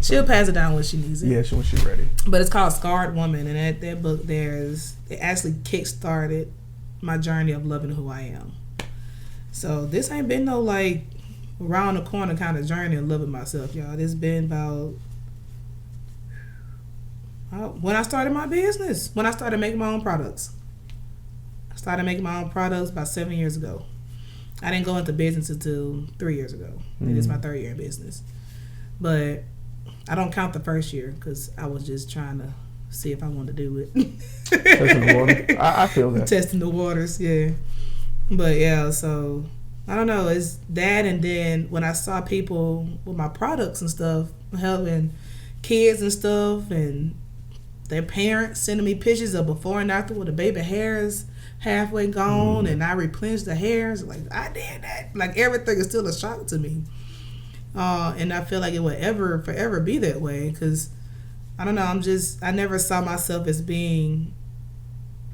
she'll pass it down when she needs it. Yeah, when she's ready. But it's called Scarred Woman, and that book it actually kick-started my journey of loving who I am. So this ain't been no like around the corner kind of journey of loving myself, y'all. This been about when I started my business, when I started making my own products. I started making my own products about 7 years ago. I didn't go into business until 3 years ago. It is my 3rd year in business. But I don't count the first year because I was just trying to see if I wanted to do it. Testing the water. I feel that. Testing the waters, yeah. But yeah, so I don't know. It's that, and then when I saw people with my products and stuff, helping kids and stuff, and their parents sending me pictures of before and after with the baby hairs halfway gone, and I replenished the hairs. Like, I did that. Like, everything is still a shock to me. And I feel like it will forever be that way, because I don't know, I never saw myself as being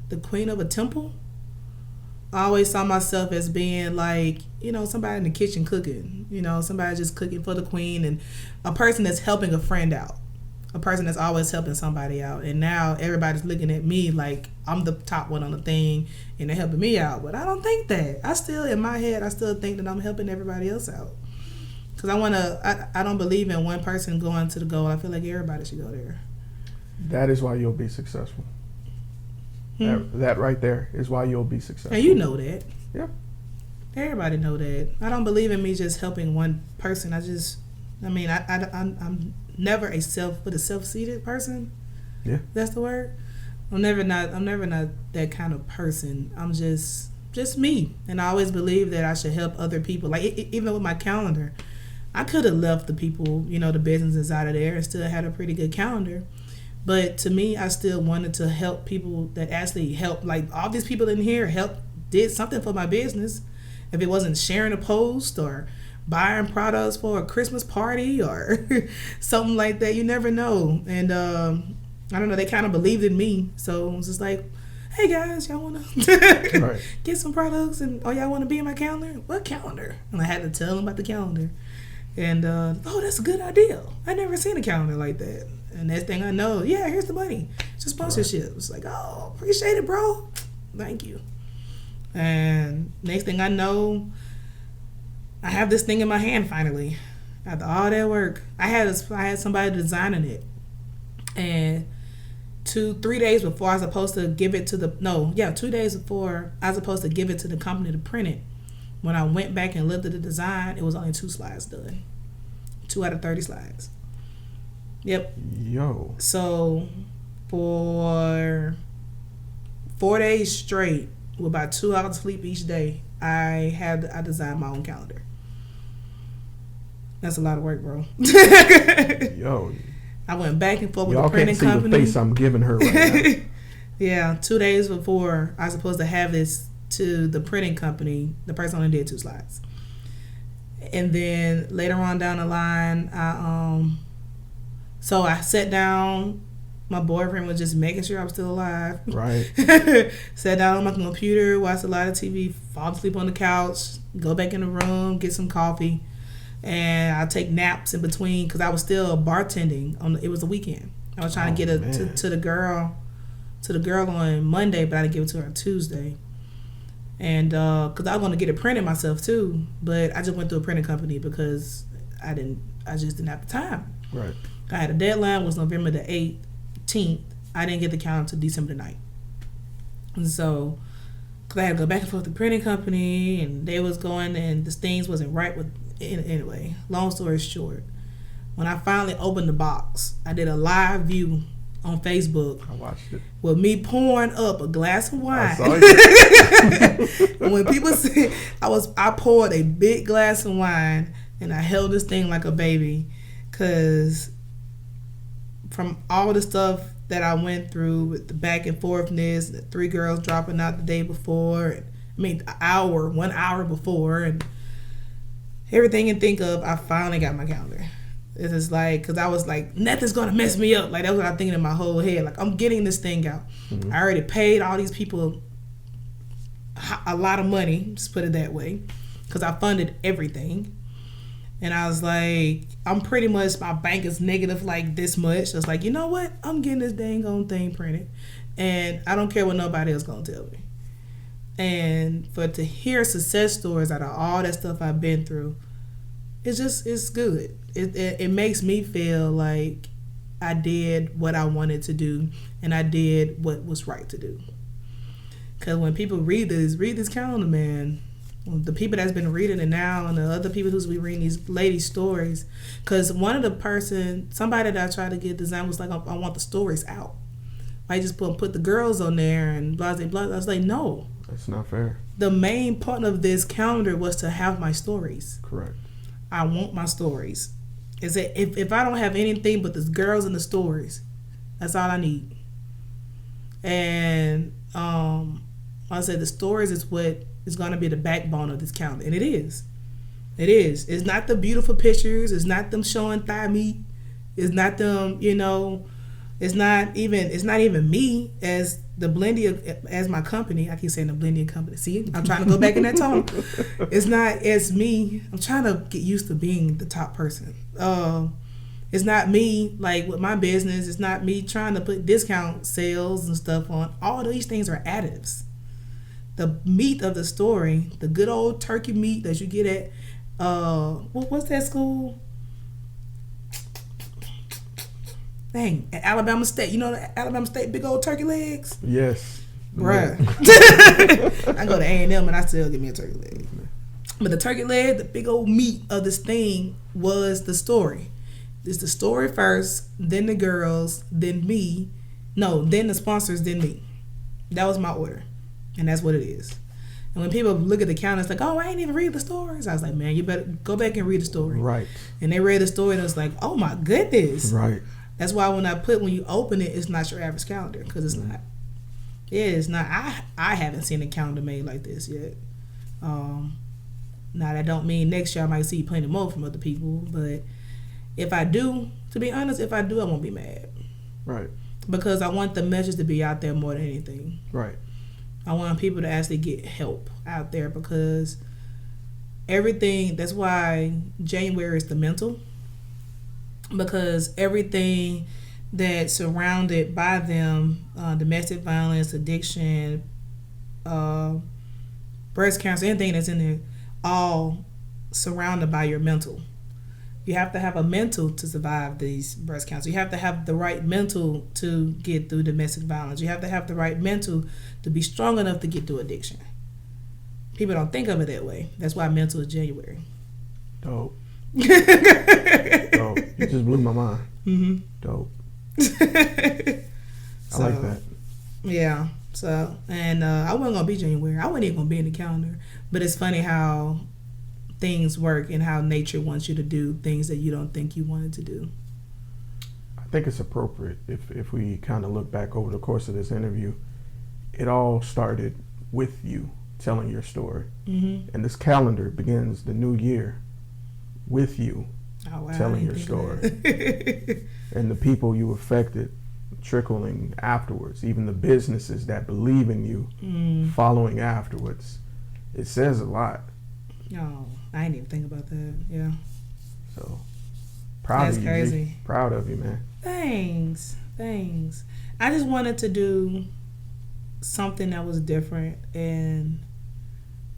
the queen of a temple. I always saw myself as being like, you know, somebody in the kitchen cooking, you know, somebody just cooking for the queen, and a person that's helping a friend out, a person that's always helping somebody out. And now everybody's looking at me like I'm the top one on the thing and they're helping me out. But I don't think that. In my head, I still think that I'm helping everybody else out. Because I don't believe in one person going to the goal. I feel like everybody should go there. That is why you'll be successful. That right there is why you'll be successful. And you know that. Yep. Everybody know that. I don't believe in me just helping one person. I'm never a self-seated person. Yeah. That's the word. I'm never not that kind of person. I'm just me. And I always believe that I should help other people. Like, even with my calendar, I could have left the people, the businesses out of there and still had a pretty good calendar. But to me, I still wanted to help people that actually help. Like, all these people in here did something for my business. If it wasn't sharing a post or buying products for a Christmas party or something like that, you never know. And I don't know, they kind of believed in me. So it was just like, hey guys, y'all want to Right. get some products? And y'all want to be in my calendar? What calendar? And I had to tell them about the calendar. And, that's a good idea. I never seen a calendar like that. And next thing I know, yeah, here's the money. Just sponsorship. Right. It's like, oh, appreciate it, bro. Thank you. And next thing I know, I have this thing in my hand finally. After all that work, I had somebody designing it. And 2-3 days before I was supposed to give it to 2 days before I was supposed to give it to the company to print it. When I went back and looked at the design, it was only 2 slides done. 2 out of 30 slides. Yep. Yo. So for 4 days straight, with about 2 hours of sleep each day, I designed my own calendar. That's a lot of work, bro. Yo. I went back and forth with the printing company. Y'all can't see the face I'm giving her right now. Yeah, 2 days before I was supposed to have this to the printing company, the person only did 2 slides. And then later on down the line, so I sat down. My boyfriend was just making sure I was still alive. Right. Sat down on my computer, watched a lot of TV, fall asleep on the couch, go back in the room, get some coffee. And I take naps in between because I was still bartending. It was a weekend. I was trying to get to the girl on Monday, but I didn't give it to her on Tuesday. And because I was going to get it printed myself too, but I just went to a printing company because I just didn't have the time. Right. I had a deadline, was November the 18th. I didn't get the calendar until December the 9th. And so, because I had to go back and forth with the printing company, and they was going, and the things wasn't right with. Anyway, long story short, when I finally opened the box, I did a live view on Facebook. I watched it. With me pouring up a glass of wine. I saw you. And when people say I poured a big glass of wine and I held this thing like a baby, because from all the stuff that I went through with the back and forthness, the 3 girls dropping out the day before, 1 hour before, and everything you can think of, I finally got my calendar. It's just like, because I was like, nothing's going to mess me up. Like, that was what I'm thinking in my whole head. Like, I'm getting this thing out. Mm-hmm. I already paid all these people a lot of money, just put it that way, because I funded everything. And I was like, I'm pretty much, my bank is negative like this much. I was like, you know what? I'm getting this dang on thing printed. And I don't care what nobody else going to tell me. And to hear success stories out of all that stuff I've been through, it's good. It makes me feel like I did what I wanted to do, and I did what was right to do. Because when people read this calendar, man, the people that's been reading it now, and the other people who's been reading these ladies' stories, because somebody that I tried to get designed was like, I want the stories out. I just put the girls on there and blah, blah, blah. I was like, no. That's not fair. The main part of this calendar was to have my stories. Correct. I want my stories. Is that if I don't have anything but the girls and the stories, that's all I need. And I said the stories is what is going to be the backbone of this calendar, and it is. It is. It's not the beautiful pictures. It's not them showing thigh meat. It's not them. It's not even me as the Blendia, as my company. I keep saying the Blendia company. See, I'm trying to go back in that tone. It's not as me. I'm trying to get used to being the top person. It's not me, like with my business. It's not me trying to put discount sales and stuff on. All these things are additives. The meat of the story, the good old turkey meat that you get at, what's that school? Dang, at Alabama State. You know the Alabama State big old turkey legs? Yes. Bruh. I go to A&M and I still get me a turkey leg. But the turkey leg, the big old meat of this thing, was the story. It's the story first, then the girls, then me. No, then the sponsors, then me. That was my order. And that's what it is. And when people look at the calendar, it's like, oh, I ain't even read the stories. I was like, man, you better go back and read the story. Right. And they read the story and it was like, oh my goodness. Right. That's why when you open it, it's not your average calendar, because it's not. Yeah, it's not. I haven't seen a calendar made like this yet. Now that don't mean next year I might see plenty more from other people, but if I do, to be honest, I won't be mad. Right. Because I want the message to be out there more than anything. Right. I want people to actually get help out there, because that's why January is the mental, because everything that's surrounded by them, domestic violence, addiction, breast cancer, anything that's in there, all surrounded by your mental. You have to have a mental to survive these breast cancer. You have to have the right mental to get through domestic violence. You have to have the right mental to be strong enough to get through addiction. People don't think of it that way. That's why mental is January. Dope. Dope. You just blew my mind. Mm-hmm. Dope. I like that. Yeah. So, and I wasn't going to be January. I wasn't even going to be in the calendar. But it's funny how things work and how nature wants you to do things that you don't think you wanted to do. I think it's appropriate if we kind of look back over the course of this interview. It all started with you telling your story. Mm-hmm. And this calendar begins the new year with you telling your story. And the people you affected trickling afterwards, even the businesses that believe in you following afterwards. It says a lot. Oh, I didn't even think about that. Yeah. So proud of you. That's crazy. G. Proud of you, man. Thanks. I just wanted to do something that was different and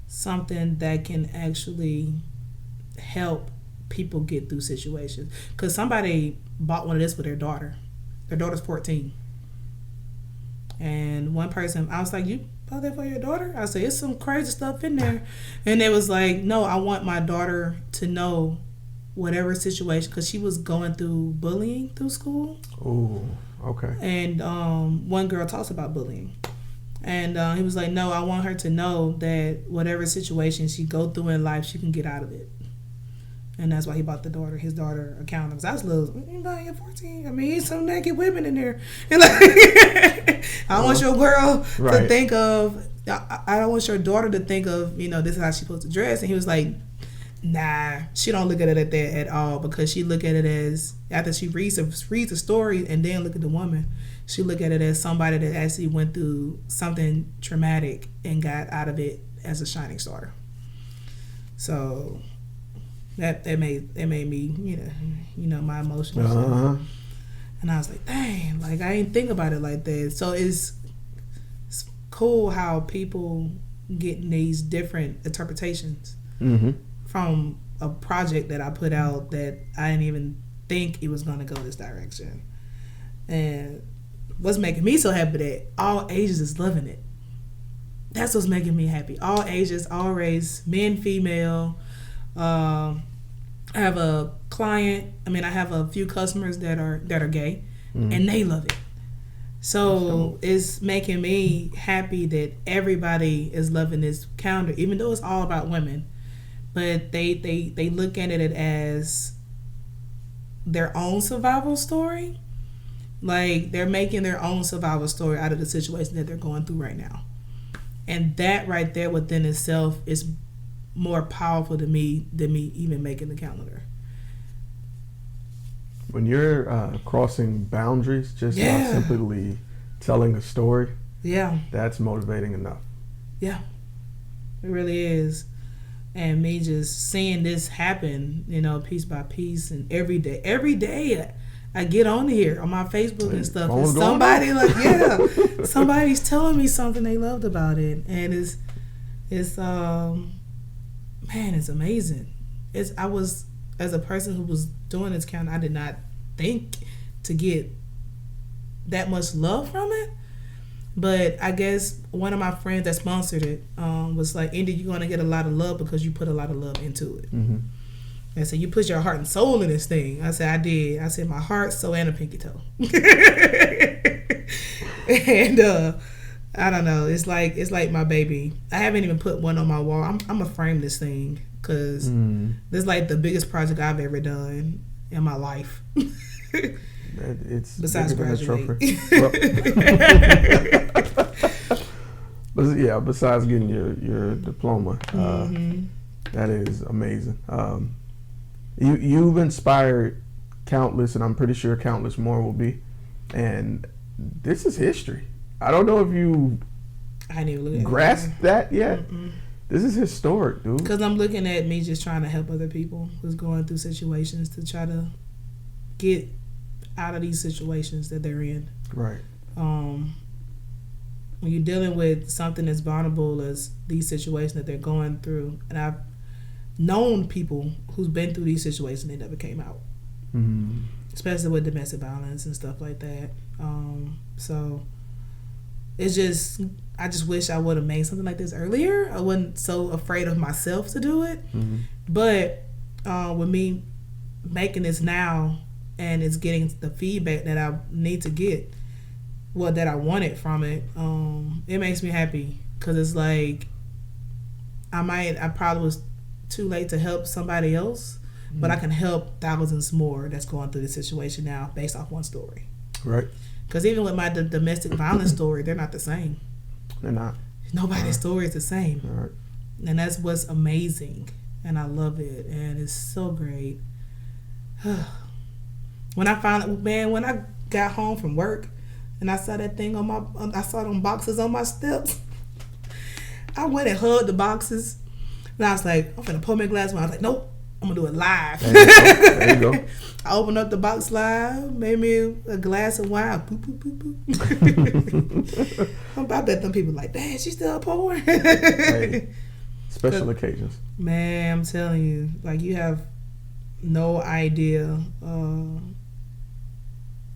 something that can actually help people get through situations. Because somebody bought one of this for their daughter. Their daughter's 14. And one person, I was like, you bought that for your daughter? I said, it's some crazy stuff in there. And they was like, no, I want my daughter to know whatever situation, because she was going through bullying through school. Oh, okay. And one girl talks about bullying. And he was like, no, I want her to know that whatever situation she go through in life, she can get out of it. And that's why he bought his daughter a calendar. Because I was little, you buying your 14? I mean, some naked women in there. And like, I want your girl to think of, I don't want your daughter to think of, this is how she's supposed to dress. And he was like, nah, she don't look at it at that at all, because she look at it as, after she reads the story and then look at the woman, she look at it as somebody that actually went through something traumatic and got out of it as a shining star. So that made me, my emotions. Uh-huh. And I was like, dang, like I ain't think about it like that. So it's cool how people get these different interpretations from a project that I put out that I didn't even think it was going to go this direction. And what's making me so happy that all ages is loving it. That's what's making me happy. All ages, all race, men, female. I have a I have a few customers that are gay, and they love it. So it's making me happy that everybody is loving this calendar, even though it's all about women. But they look at it as their own survival story. Like they're making their own survival story out of the situation that they're going through right now. And that right there within itself is more powerful to me than me even making the calendar. When you're crossing boundaries just by simply telling a story, that's motivating enough. Yeah, it really is. And me just seeing this happen, piece by piece, and every day I get on here on my Facebook and stuff, and somebody somebody's telling me something they loved about it, and it's amazing. I was, as a person who was doing this count, I did not think to get that much love from it. But I guess one of my friends that sponsored it was like, Indy, you're going to get a lot of love because you put a lot of love into it. Mm-hmm. And so you put your heart and soul in this thing. I said, I did. I said, my heart, soul, and a pinky toe. And I don't know. It's like my baby. I haven't even put one on my wall. I'm going to frame this thing because this is like the biggest project I've ever done in my life. It's besides graduating. But yeah, besides getting your diploma, that is amazing. You've inspired countless, and I'm pretty sure countless more will be. And this is history. I don't know if you grasped that yet. This is historic, dude. Because I'm looking at me just trying to help other people who's going through situations to try to get out of these situations that they're in. Right. When you're dealing with something as vulnerable as these situations that they're going through, and I've known people who's been through these situations, they never came out. Especially with domestic violence and stuff like that. So it's just, I just wish I would have made something like this earlier. I wasn't so afraid of myself to do it. But with me making this now, and it's getting the feedback that I need to get, well, that I wanted from it, it makes me happy. Because it's like, I probably was too late to help somebody else, but I can help thousands more that's going through this situation now based off one story. Right. Because even with my domestic violence story, they're not the same. They're not. Nobody's story is the same. Right. And that's what's amazing. And I love it. And it's so great. When I got home from work and I saw that thing I saw them boxes on my steps, I went and hugged the boxes. And I was like, I'm finna pour my glass one. I was like, nope, I'm gonna do it live. There you go. I opened up the box live, made me a glass of wine. Boop, boop, boop, boop. I bet them people like, damn, she still pouring. Hey, special occasions. Man, I'm telling you, like, you have no idea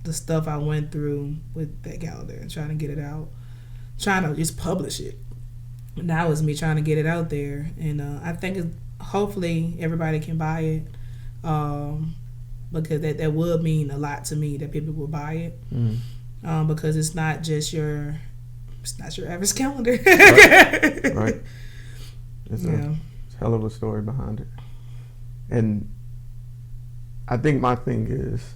the stuff I went through with that calendar and trying to get it out, trying to just publish it. Now it's me trying to get it out there, and I think hopefully everybody can buy it, because that would mean a lot to me that people will buy it, because it's not your average calendar. Right. It's a hell of a story behind it, and I think my thing is,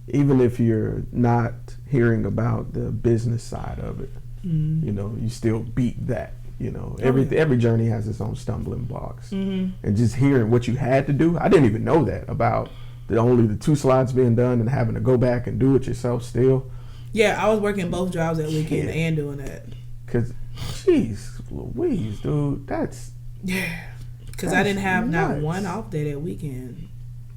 even if you're not hearing about the business side of it, you know, you still beat that. You know, every journey has its own stumbling blocks, and just hearing what you had to do, I didn't even know that about only the 2 slides being done and having to go back and do it yourself still. Yeah, I was working both jobs that weekend and doing that. Cause, jeez Louise, dude, that's because I didn't have nuts. Not one off day that weekend.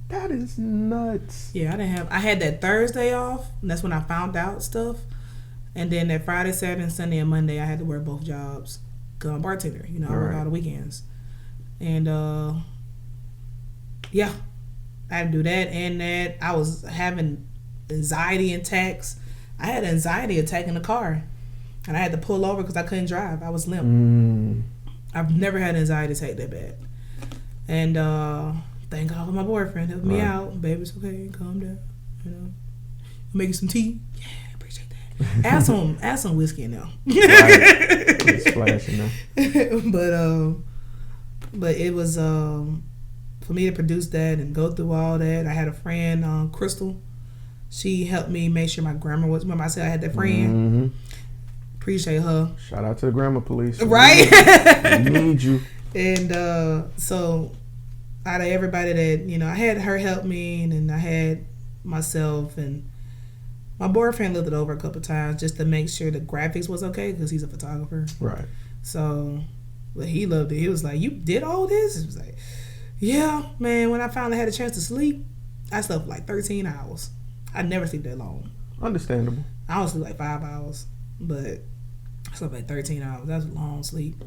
That is nuts. Yeah, I had that Thursday off, and that's when I found out stuff. And then that Friday, Saturday, and Sunday, and Monday, I had to work both jobs. Cause I'm a bartender, you know, I work all the weekends. And yeah, I had to do that and that. I was having anxiety attacks. I had an anxiety attack in the car, and I had to pull over because I couldn't drive. I was limp. I've never had an anxiety attack that bad. And thank God for my boyfriend helped me out. Baby, it's okay, calm down. You know, making some tea. Yeah, appreciate that. Add some whiskey in there. Right. Splashing there. But it was for me to produce that and go through all that. I had a friend, Crystal. She helped me make sure my grammar was. Remember I said I had that friend. Appreciate her. Shout out to the grammar police. Right. We need you. And so out of everybody that, you know, I had her help me, and then I had myself, and my boyfriend looked it over a couple of times just to make sure the graphics was okay because he's a photographer. Right. So, but he loved it. He was like, "You did all this?" It was like, "Yeah, man." When I finally had a chance to sleep, I slept for like 13 hours. I never sleep that long. Understandable. I only sleep like 5 hours, but I slept like 13 hours. That was a long sleep.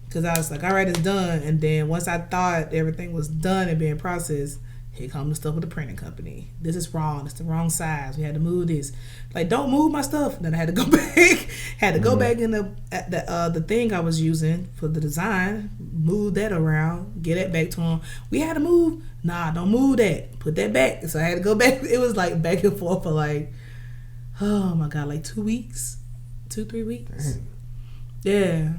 Because I was like, all right, it's done. And then once I thought everything was done and being processed, Here comes the stuff with the printing company. This is wrong. It's the wrong size. We had to move this. Like, don't move my stuff. Then I had to go back. Go back in the thing I was using for the design. Move that around. Get it back to him. We had to move. Nah, don't move that. Put that back. So I had to go back. It was like back and forth for like, oh my God, like 2 weeks, 2-3 weeks. Dang. Yeah.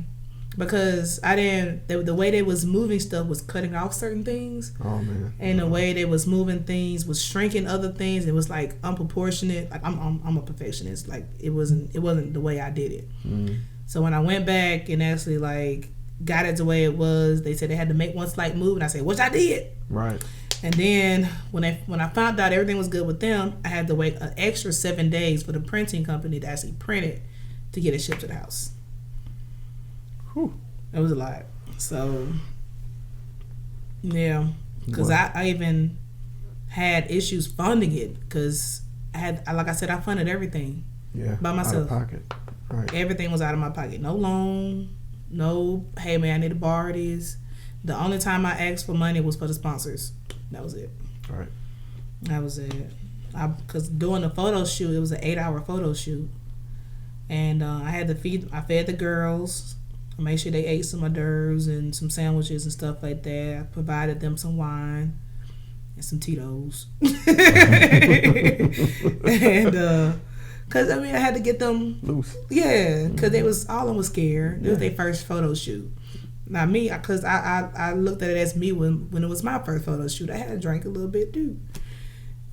Because the way they was moving stuff was cutting off certain things. Oh man. And the way they was moving things was shrinking other things. It was like unproportionate. Like I'm a perfectionist. Like it wasn't the way I did it. Mm. So when I went back and actually like got it the way it was, they said they had to make one slight move, and I said, which I did. Right. And then when I found out everything was good with them, I had to wait an extra 7 days for the printing company to actually print it to get it shipped to the house. Whew. It was a lot. So, yeah. Because I even had issues funding it because like I said, I funded everything. Yeah. By myself. Out of pocket. Right. Everything was out of my pocket. No loan. No, hey man, I need to borrow this. The only time I asked for money was for the sponsors. That was it. Right. That was it. Because doing the photo shoot, it was an 8-hour photo shoot. And I fed the girls. I made sure they ate some hors d'oeuvres and some sandwiches and stuff like that. I provided them some wine and some Tito's. And because I had to get them loose. Yeah, because all of them was scared. It was their first photo shoot. Not me, because I looked at it as me when it was my first photo shoot. I had to drink a little bit too,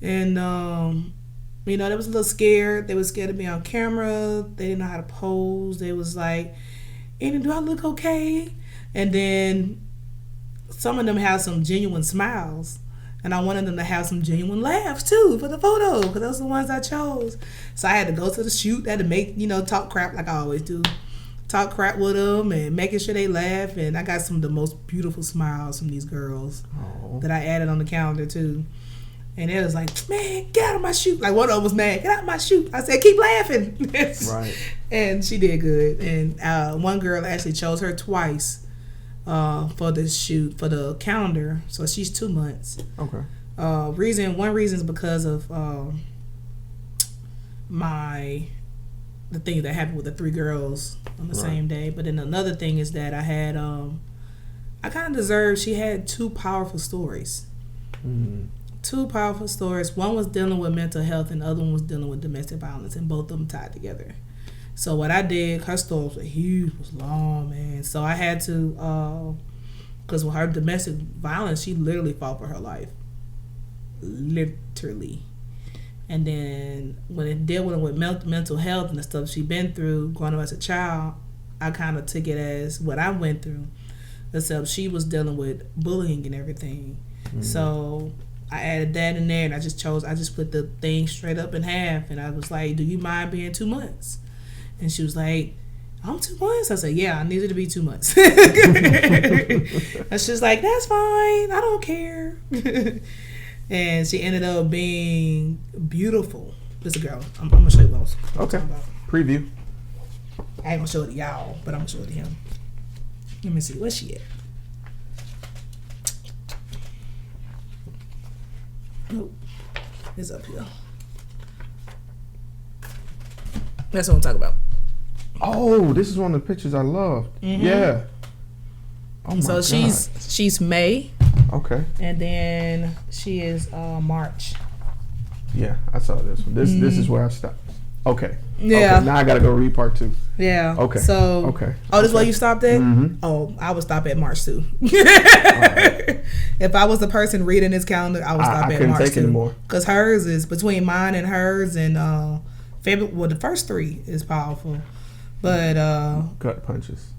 and they was a little scared. They was scared to be on camera. They didn't know how to pose. They was like, "Annie, do I look okay?" And then some of them have some genuine smiles, and I wanted them to have some genuine laughs too for the photo, because those are the ones I chose. So I had to go to the shoot. I had to make talk crap like I always do. Talk crap with them and making sure they laugh, and I got some of the most beautiful smiles from these girls that I added on the calendar too. And it was like, man, get out of my shoot. Like one of them was mad, get out of my shoot. I said, keep laughing. Right. And she did good. And one girl actually chose her twice for this shoot for the calendar. So she's 2 months. Okay. One reason is because of the thing that happened with the 3 girls on the same day. But then another thing is that I had I kind of deserved. She had 2 powerful stories. Mm. 2 powerful stories. One was dealing with mental health, and the other one was dealing with domestic violence, and both of them tied together. So what I did, her stories were huge, was long, man. So I had to, because with her domestic violence, she literally fought for her life, literally. And then when it dealt with mental health and the stuff she'd been through growing up as a child, I kind of took it as what I went through, except she was dealing with bullying and everything. Mm-hmm. So I added that in there, and I just put the thing straight up in half, and I was like, do you mind being 2 months? And she was like, I'm 2 months? I said, yeah, I needed to be 2 months. And she's like, that's fine, I don't care. And she ended up being beautiful. This is a girl. I'm going to show you what I'm talking about. Preview. I ain't going to show it to y'all, but I'm going to show it to him. Let me see. Where's she at? Nope. It's up here. That's what I'm talking about. Oh, this is one of the pictures I loved. Mm-hmm. Yeah. Oh my God. She's May. Okay. And then she is March. Yeah, I saw this one. This is where I stopped. Okay. Yeah. Okay, now I gotta go read part 2. Yeah. Okay. So. Okay. Oh, this is where you stopped at? Mm-hmm. Oh, I would stop at March too. Right. If I was the person reading this calendar, I would stop at March take too. Anymore. Because hers is between mine and hers, and February. Well, the first 3 is powerful, but gut punches.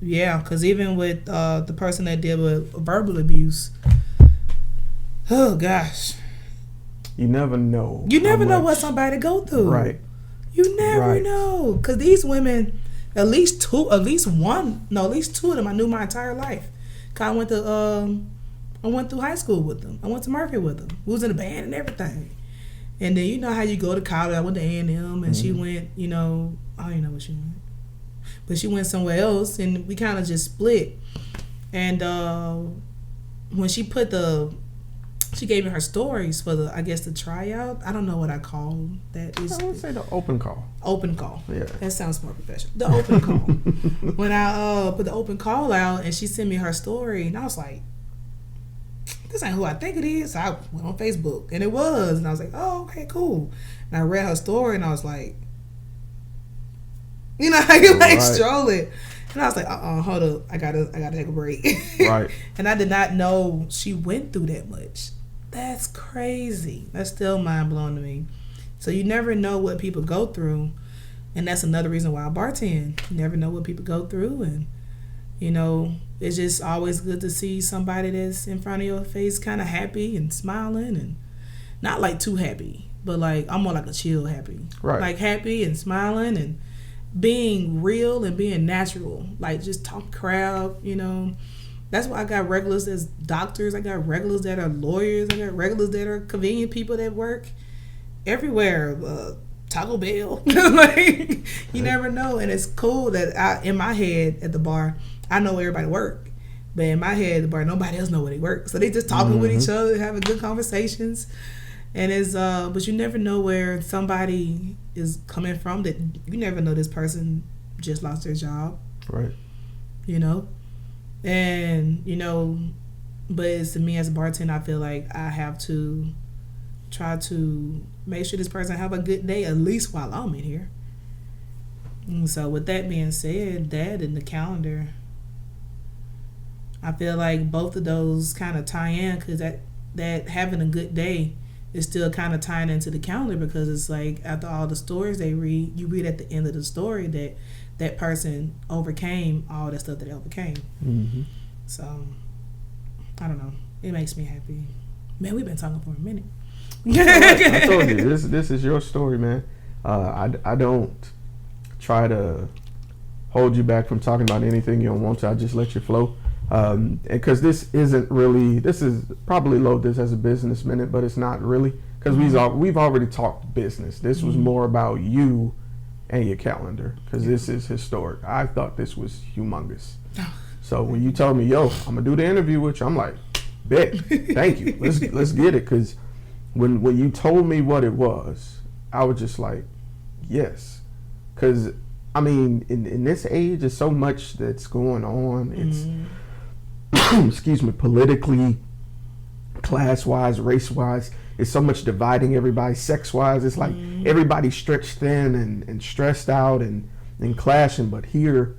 Yeah, because even with the person that dealt with verbal abuse, oh gosh, you never know. You never know what somebody go through. Right. You never know, because these women, at least 2 of them I knew my entire life. Cause I went through high school with them. I went to Murphy with them. We was in a band and everything. And then you know how you go to college. I went to A&M, and she went. I don't even know what she went. But she went somewhere else, and we kind of just split. And when she put the she gave me her stories for the, I guess, the tryout. I don't know what I call that. I would say the open call. Open call. Yeah. That sounds more professional. The open call. When I put the open call out and she sent me her story, and I was like, this ain't who I think it is. So I went on Facebook and it was, and I was like, oh, okay, cool. And I read her story and I was like, you know how you like stroll it. And I was like, hold up, I gotta take a break. Right. And I did not know she went through that much. That's crazy. That's still mind blowing to me. So you never know what people go through, and that's another reason why I bartend. You never know what people go through, and you know, it's just always good to see somebody that's in front of your face kind of happy and smiling, and not like too happy, but like I'm more like a chill happy. Right. Like happy and smiling and being real and being natural. Like just talk crowd, you know. That's why I got regulars as doctors. I got regulars that are lawyers. I got regulars that are convenient people that work everywhere. Taco Bell. Like, you never know. And it's cool that in my head at the bar, I know where everybody work. But in my head at the bar, nobody else know where they work. So they just talking with each other, having good conversations. And it's but you never know where somebody is coming from. That you never know this person just lost their job. Right. You know? And, you know, but it's to me as a bartender, I feel like I have to try to make sure this person have a good day, at least while I'm in here. And so with that being said, that and the calendar, I feel like both of those kind of tie in, because that having a good day is still kind of tying into the calendar, because it's like after all the stories they read, you read at the end of the story that person overcame all the stuff that they overcame. Mm-hmm. So, I don't know. It makes me happy. Man, we've been talking for a minute. I told you, this is your story, man. I don't try to hold you back from talking about anything you don't want to. I just let you flow. Because this is probably load this as a business minute, but it's not really. Because we've already talked business. This was more about you and your calendar, because this is historic. I thought this was humongous. So when you told me, yo, I'm gonna do the interview with you, I'm like, bet, thank you. Let's get it. Because when you told me what it was, I was just like, yes. Because I mean, in this age, there's so much that's going on. It's excuse me, politically, class-wise, race-wise. It's so much dividing everybody, sex-wise. It's like everybody's stretched thin and stressed out and clashing. But here,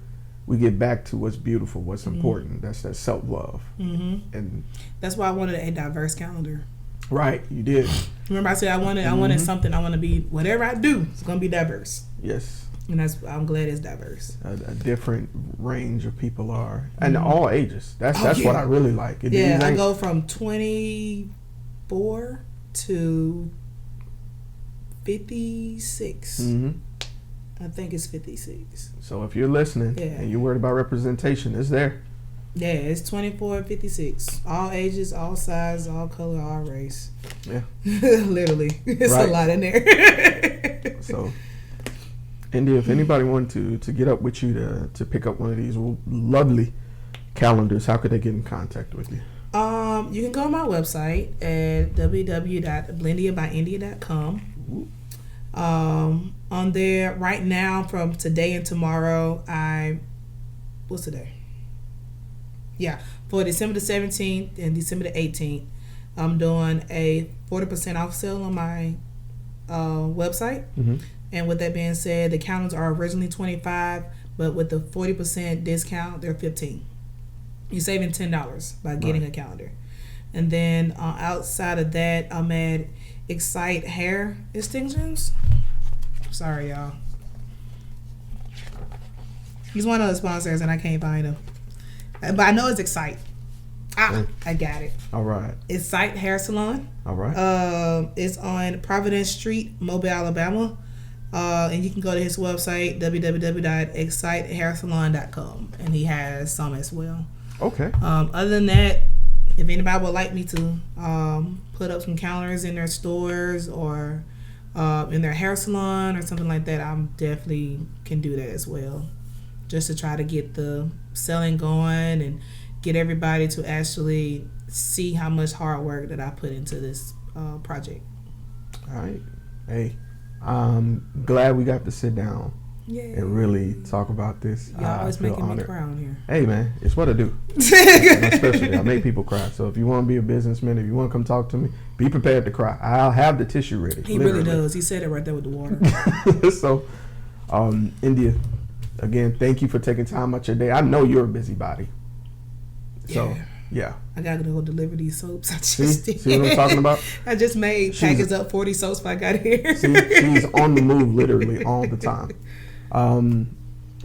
we get back to what's beautiful, what's important. That's that self-love. And that's why I wanted a diverse calendar. Right, you did. Remember I said I wanted something. I want to be, whatever I do, it's going to be diverse. Yes. And I'm glad it's diverse. A different range of people are, and all ages. That's what I really like. I go from 24 to 56. I think it's 56. So if you're listening and you're worried about representation, it's there. Yeah, it's 24 and 56. All ages, all sizes, all color, all race. Yeah. Literally. It's a lot in there. So, India, if anybody wanted to get up with you to pick up one of these lovely calendars, how could they get in contact with you? You can go to my website at www.blendiabyindia.com. On there right now, from today and tomorrow, what's today? Yeah, for December the 17th and December the 18th, I'm doing a 40% off sale on my website. And with that being said, the calendars are originally $25, but with the 40% discount, they're $15. You're saving $10 by getting a calendar. And then outside of that, I'm at Excite Hair Extensions. Sorry, y'all. He's one of the sponsors, and I can't find him. But I know it's Excite. I got it. All right. Excite Hair Salon. All right. It's on Providence Street, Mobile, Alabama. And you can go to his website, www.excitehairsalon.com, and he has some as well. Okay. Other than that, if anybody would like me to put up some calendars in their stores or in their hair salon or something like that, I definitely can do that as well, just to try to get the selling going and get everybody to actually see how much hard work that I put into this project. All right. Hey, I'm glad we got to sit down and really talk about this. Y'all always making me cry on here. Hey, man, it's what I do. My specialty. I make people cry. So if you want to be a businessman, if you want to come talk to me, be prepared to cry. I'll have the tissue ready. He literally does. He said it right there with the water. So, India, again, thank you for taking time out your day. I know you're a busybody. So, yeah. I gotta go deliver these soaps. I just see what I'm talking about? I just made packets up 40 soaps before I got here. She's on the move literally all the time.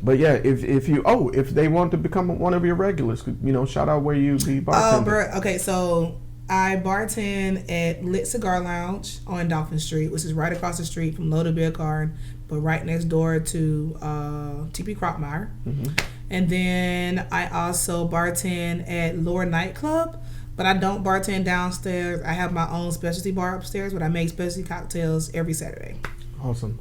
But yeah, if they want to become one of your regulars, shout out where you be bartending. Okay, so I bartend at Lit Cigar Lounge on Dolphin Street, which is right across the street from Loaded Beer Garden, but right next door to TP Kropmeyer. Mm-hmm. And then I also bartend at Lore Nightclub, but I don't bartend downstairs. I have my own specialty bar upstairs, but I make specialty cocktails every Saturday. Awesome.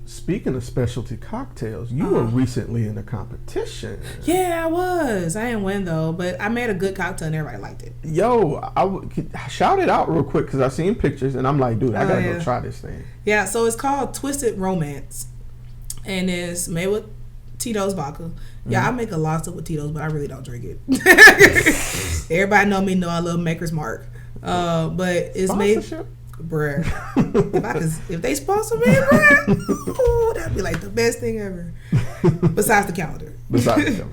Speaking of specialty cocktails, you were recently in a competition. Yeah, I was. I didn't win, though, but I made a good cocktail and everybody liked it. Yo, shout it out real quick because I seen pictures and I'm like, dude, I got to go try this thing. Yeah, so it's called Twisted Romance, and it's made with Tito's vodka. Yeah, I make a lot of stuff with Tito's, but I really don't drink it. Everybody know me, know I love Maker's Mark. But it's made... Bruh. if they sponsor me, bruh, that'd be like the best thing ever. Besides the calendar.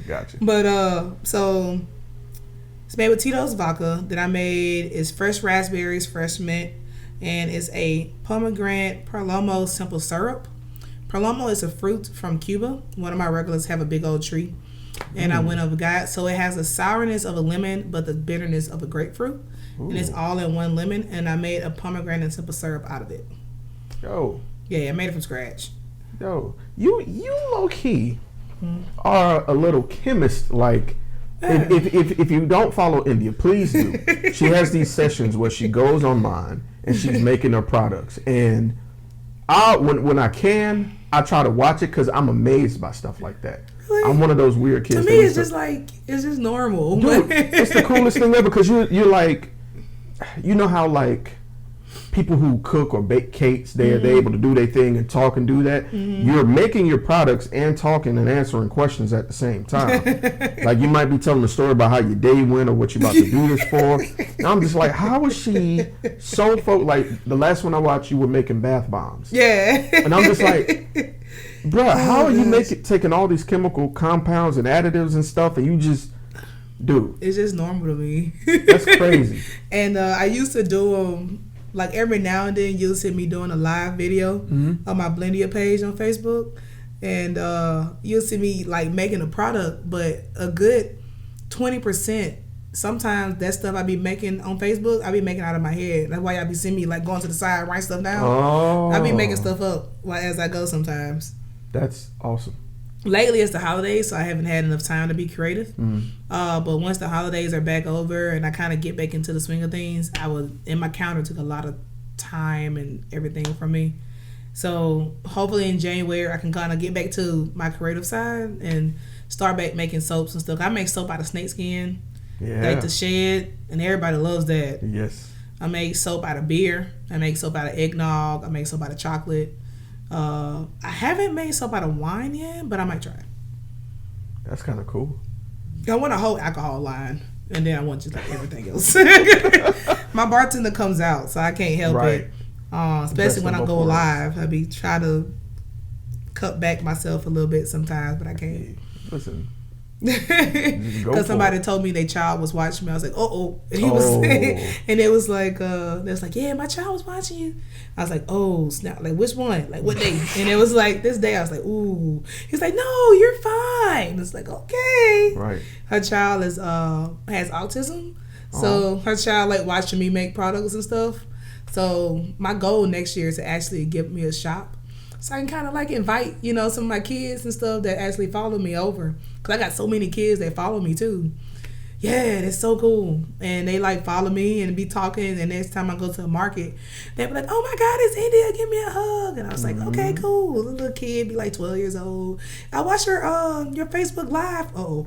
Gotcha. But so it's made with Tito's vodka. That I made is fresh raspberries, fresh mint, and it's a pomegranate Perlomo simple syrup. Perlomo is a fruit from Cuba. One of my regulars have a big old tree, and I went over got. So it has the sourness of a lemon, but the bitterness of a grapefruit. Ooh. And it's all in one lemon, and I made a pomegranate and simple syrup out of it. Yo. Yeah, I made it from scratch. Yo, you low key are a little chemist. Like, if you don't follow India, please do. She has these sessions where she goes online and she's making her products, and when I can, I try to watch it because I'm amazed by stuff like that. Really? I'm one of those weird kids. To me, it's just normal. Dude, it's the coolest thing ever because you're like, you know how like people who cook or bake cakes, they're able to do their thing and talk and do that. Mm-hmm. You're making your products and talking and answering questions at the same time. Like you might be telling a story about how your day went or what you're about to do this for. And I'm just like, how is she so like the last one I watched, you were making bath bombs. Yeah. And I'm just like, bruh, how are you taking all these chemical compounds and additives and stuff and you just... Dude, it's just normal to me. That's crazy. And I used to do them like every now and then. You'll see me doing a live video on my Blendia page on Facebook, and you'll see me like making a product, but a good 20%. Sometimes that stuff I be making on Facebook, I be making out of my head. That's why y'all be seeing me like going to the side and write stuff down. Oh. I be making stuff up as I go sometimes. That's awesome. Lately it's the holidays, so I haven't had enough time to be creative. But once the holidays are back over and I kind of get back into the swing of things, my calendar took a lot of time and everything from me. So hopefully in January I can kind of get back to my creative side and start back making soaps and stuff. I make soap out of snakeskin, like the shed, and everybody loves that. Yes. I make soap out of beer. I make soap out of eggnog. I make soap out of chocolate. I haven't made soap out of wine yet, but I might try. That's kind of cool. I want a whole alcohol line, and then I want just like everything else. My bartender comes out, so I can't help it. Especially when I go live, I be trying to cut back myself a little bit sometimes, but I can't. Listen. Because somebody told me their child was watching me. I was like, and he was and it was like they was like, yeah, my child was watching you. I was like, oh snap, like which one, like what day? And it was like this day. I was like, ooh. He's like, no, you're fine. It's like, okay, right. Her child has autism, so her child like watching me make products and stuff. So my goal next year is to actually give me a shop, so I can kind of like invite some of my kids and stuff that actually follow me over. Cause I got so many kids that follow me too. Yeah, that's so cool. And they like follow me and be talking. And next time I go to a market, they be like, "Oh my God, it's India! Give me a hug." And I was like, "Okay, cool." The little kid be like 12 years old. I watch your your Facebook Live. No,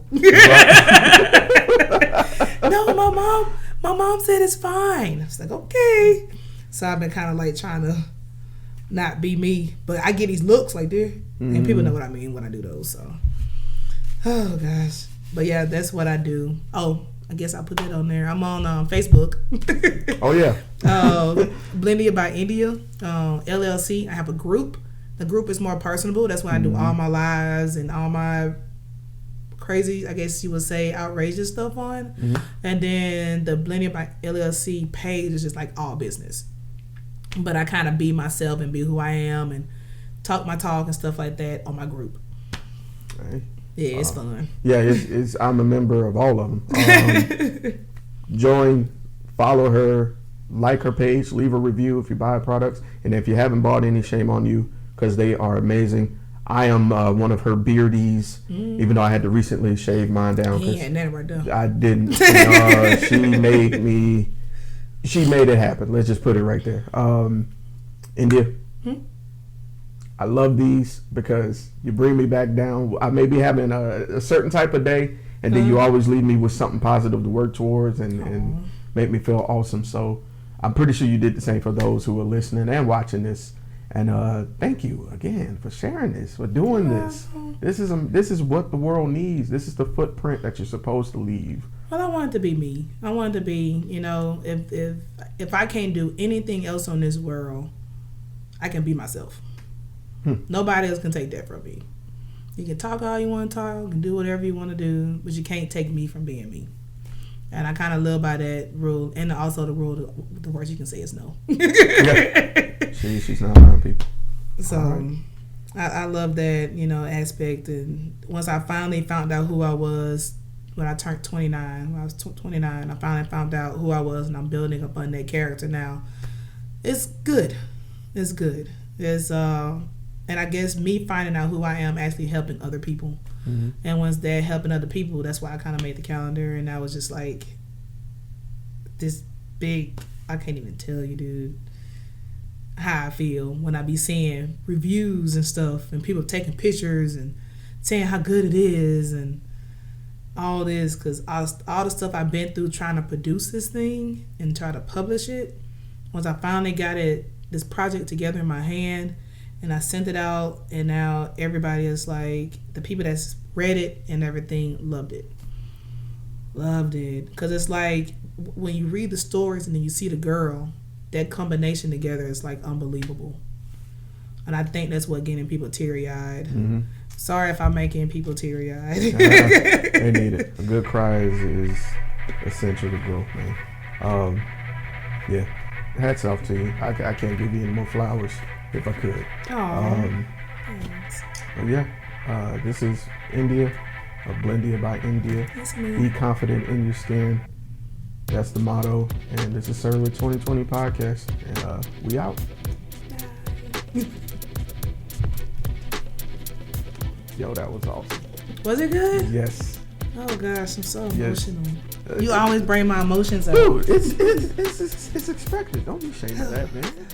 my mom said it's fine. I was like, okay. So I've been kind of like trying to not be me, but I get these looks like there, and people know what I mean when I do those. So, oh gosh, but yeah, that's what I do. Oh, I guess I put that on there. I'm on Facebook. Oh yeah. Blendia by India, LLC. I have a group. The group is more personable. That's why I do all my lives and all my crazy, I guess you would say, outrageous stuff on. And then the Blendia by LLC page is just like all business. But I kind of be myself and be who I am and talk my talk and stuff like that on my group. Right. Yeah, it's fun. Yeah, it's I'm a member of all of them. Join, follow her, like her page, leave a review if you buy products, and if you haven't bought any, shame on you because they are amazing. I am one of her beardies, even though I had to recently shave mine down. He ain't never done. I didn't. She made it happen. Let's just put it right there. India. I love these because you bring me back down. I may be having a certain type of day, and then you always leave me with something positive to work towards and make me feel awesome. So I'm pretty sure you did the same for those who are listening and watching this. And thank you again for sharing this, for doing this. This is what the world needs. This is the footprint that you're supposed to leave. Well, I wanted to be me. I wanted to be, if I can't do anything else on this world, I can be myself. Nobody else can take that from me. You can talk all you want to talk, you can do whatever you want to do, but you can't take me from being me. And I kind of live by that rule, and also the rule: the worst you can say is no. Yeah. She's not around people. So right. I love that aspect. And once I finally found out who I was when I turned 29, when I was 29, I finally found out who I was, and I'm building upon that character now. It's good. It's good. It's and I guess me finding out who I am actually helping other people. And once they're helping other people, that's why I kind of made the calendar. And I was just like, this big, I can't even tell you, dude, how I feel when I be seeing reviews and stuff and people taking pictures and saying how good it is and all this, because all the stuff I've been through trying to produce this thing and try to publish it, once I finally got this project together in my hand and I sent it out, and now everybody is like, the people that's read it and everything loved it. Because it's like, when you read the stories and then you see the girl, that combination together is like unbelievable. And I think that's what getting people teary-eyed. Sorry if I'm making people teary-eyed. They need it. A good cry is essential to growth, man. Yeah. Hats off to you. I can't give you any more flowers if I could. Thanks. But yeah, this is India, Blendia by India. That's me. Be confident in your skin. That's the motto. And this is Sirr 2020 podcast. And we out. Bye. Yo, that was awesome. Was it good? Yes. Oh gosh, I'm so Yes. emotional. You always bring my emotions out. Dude, it's expected. Don't be ashamed of that, man.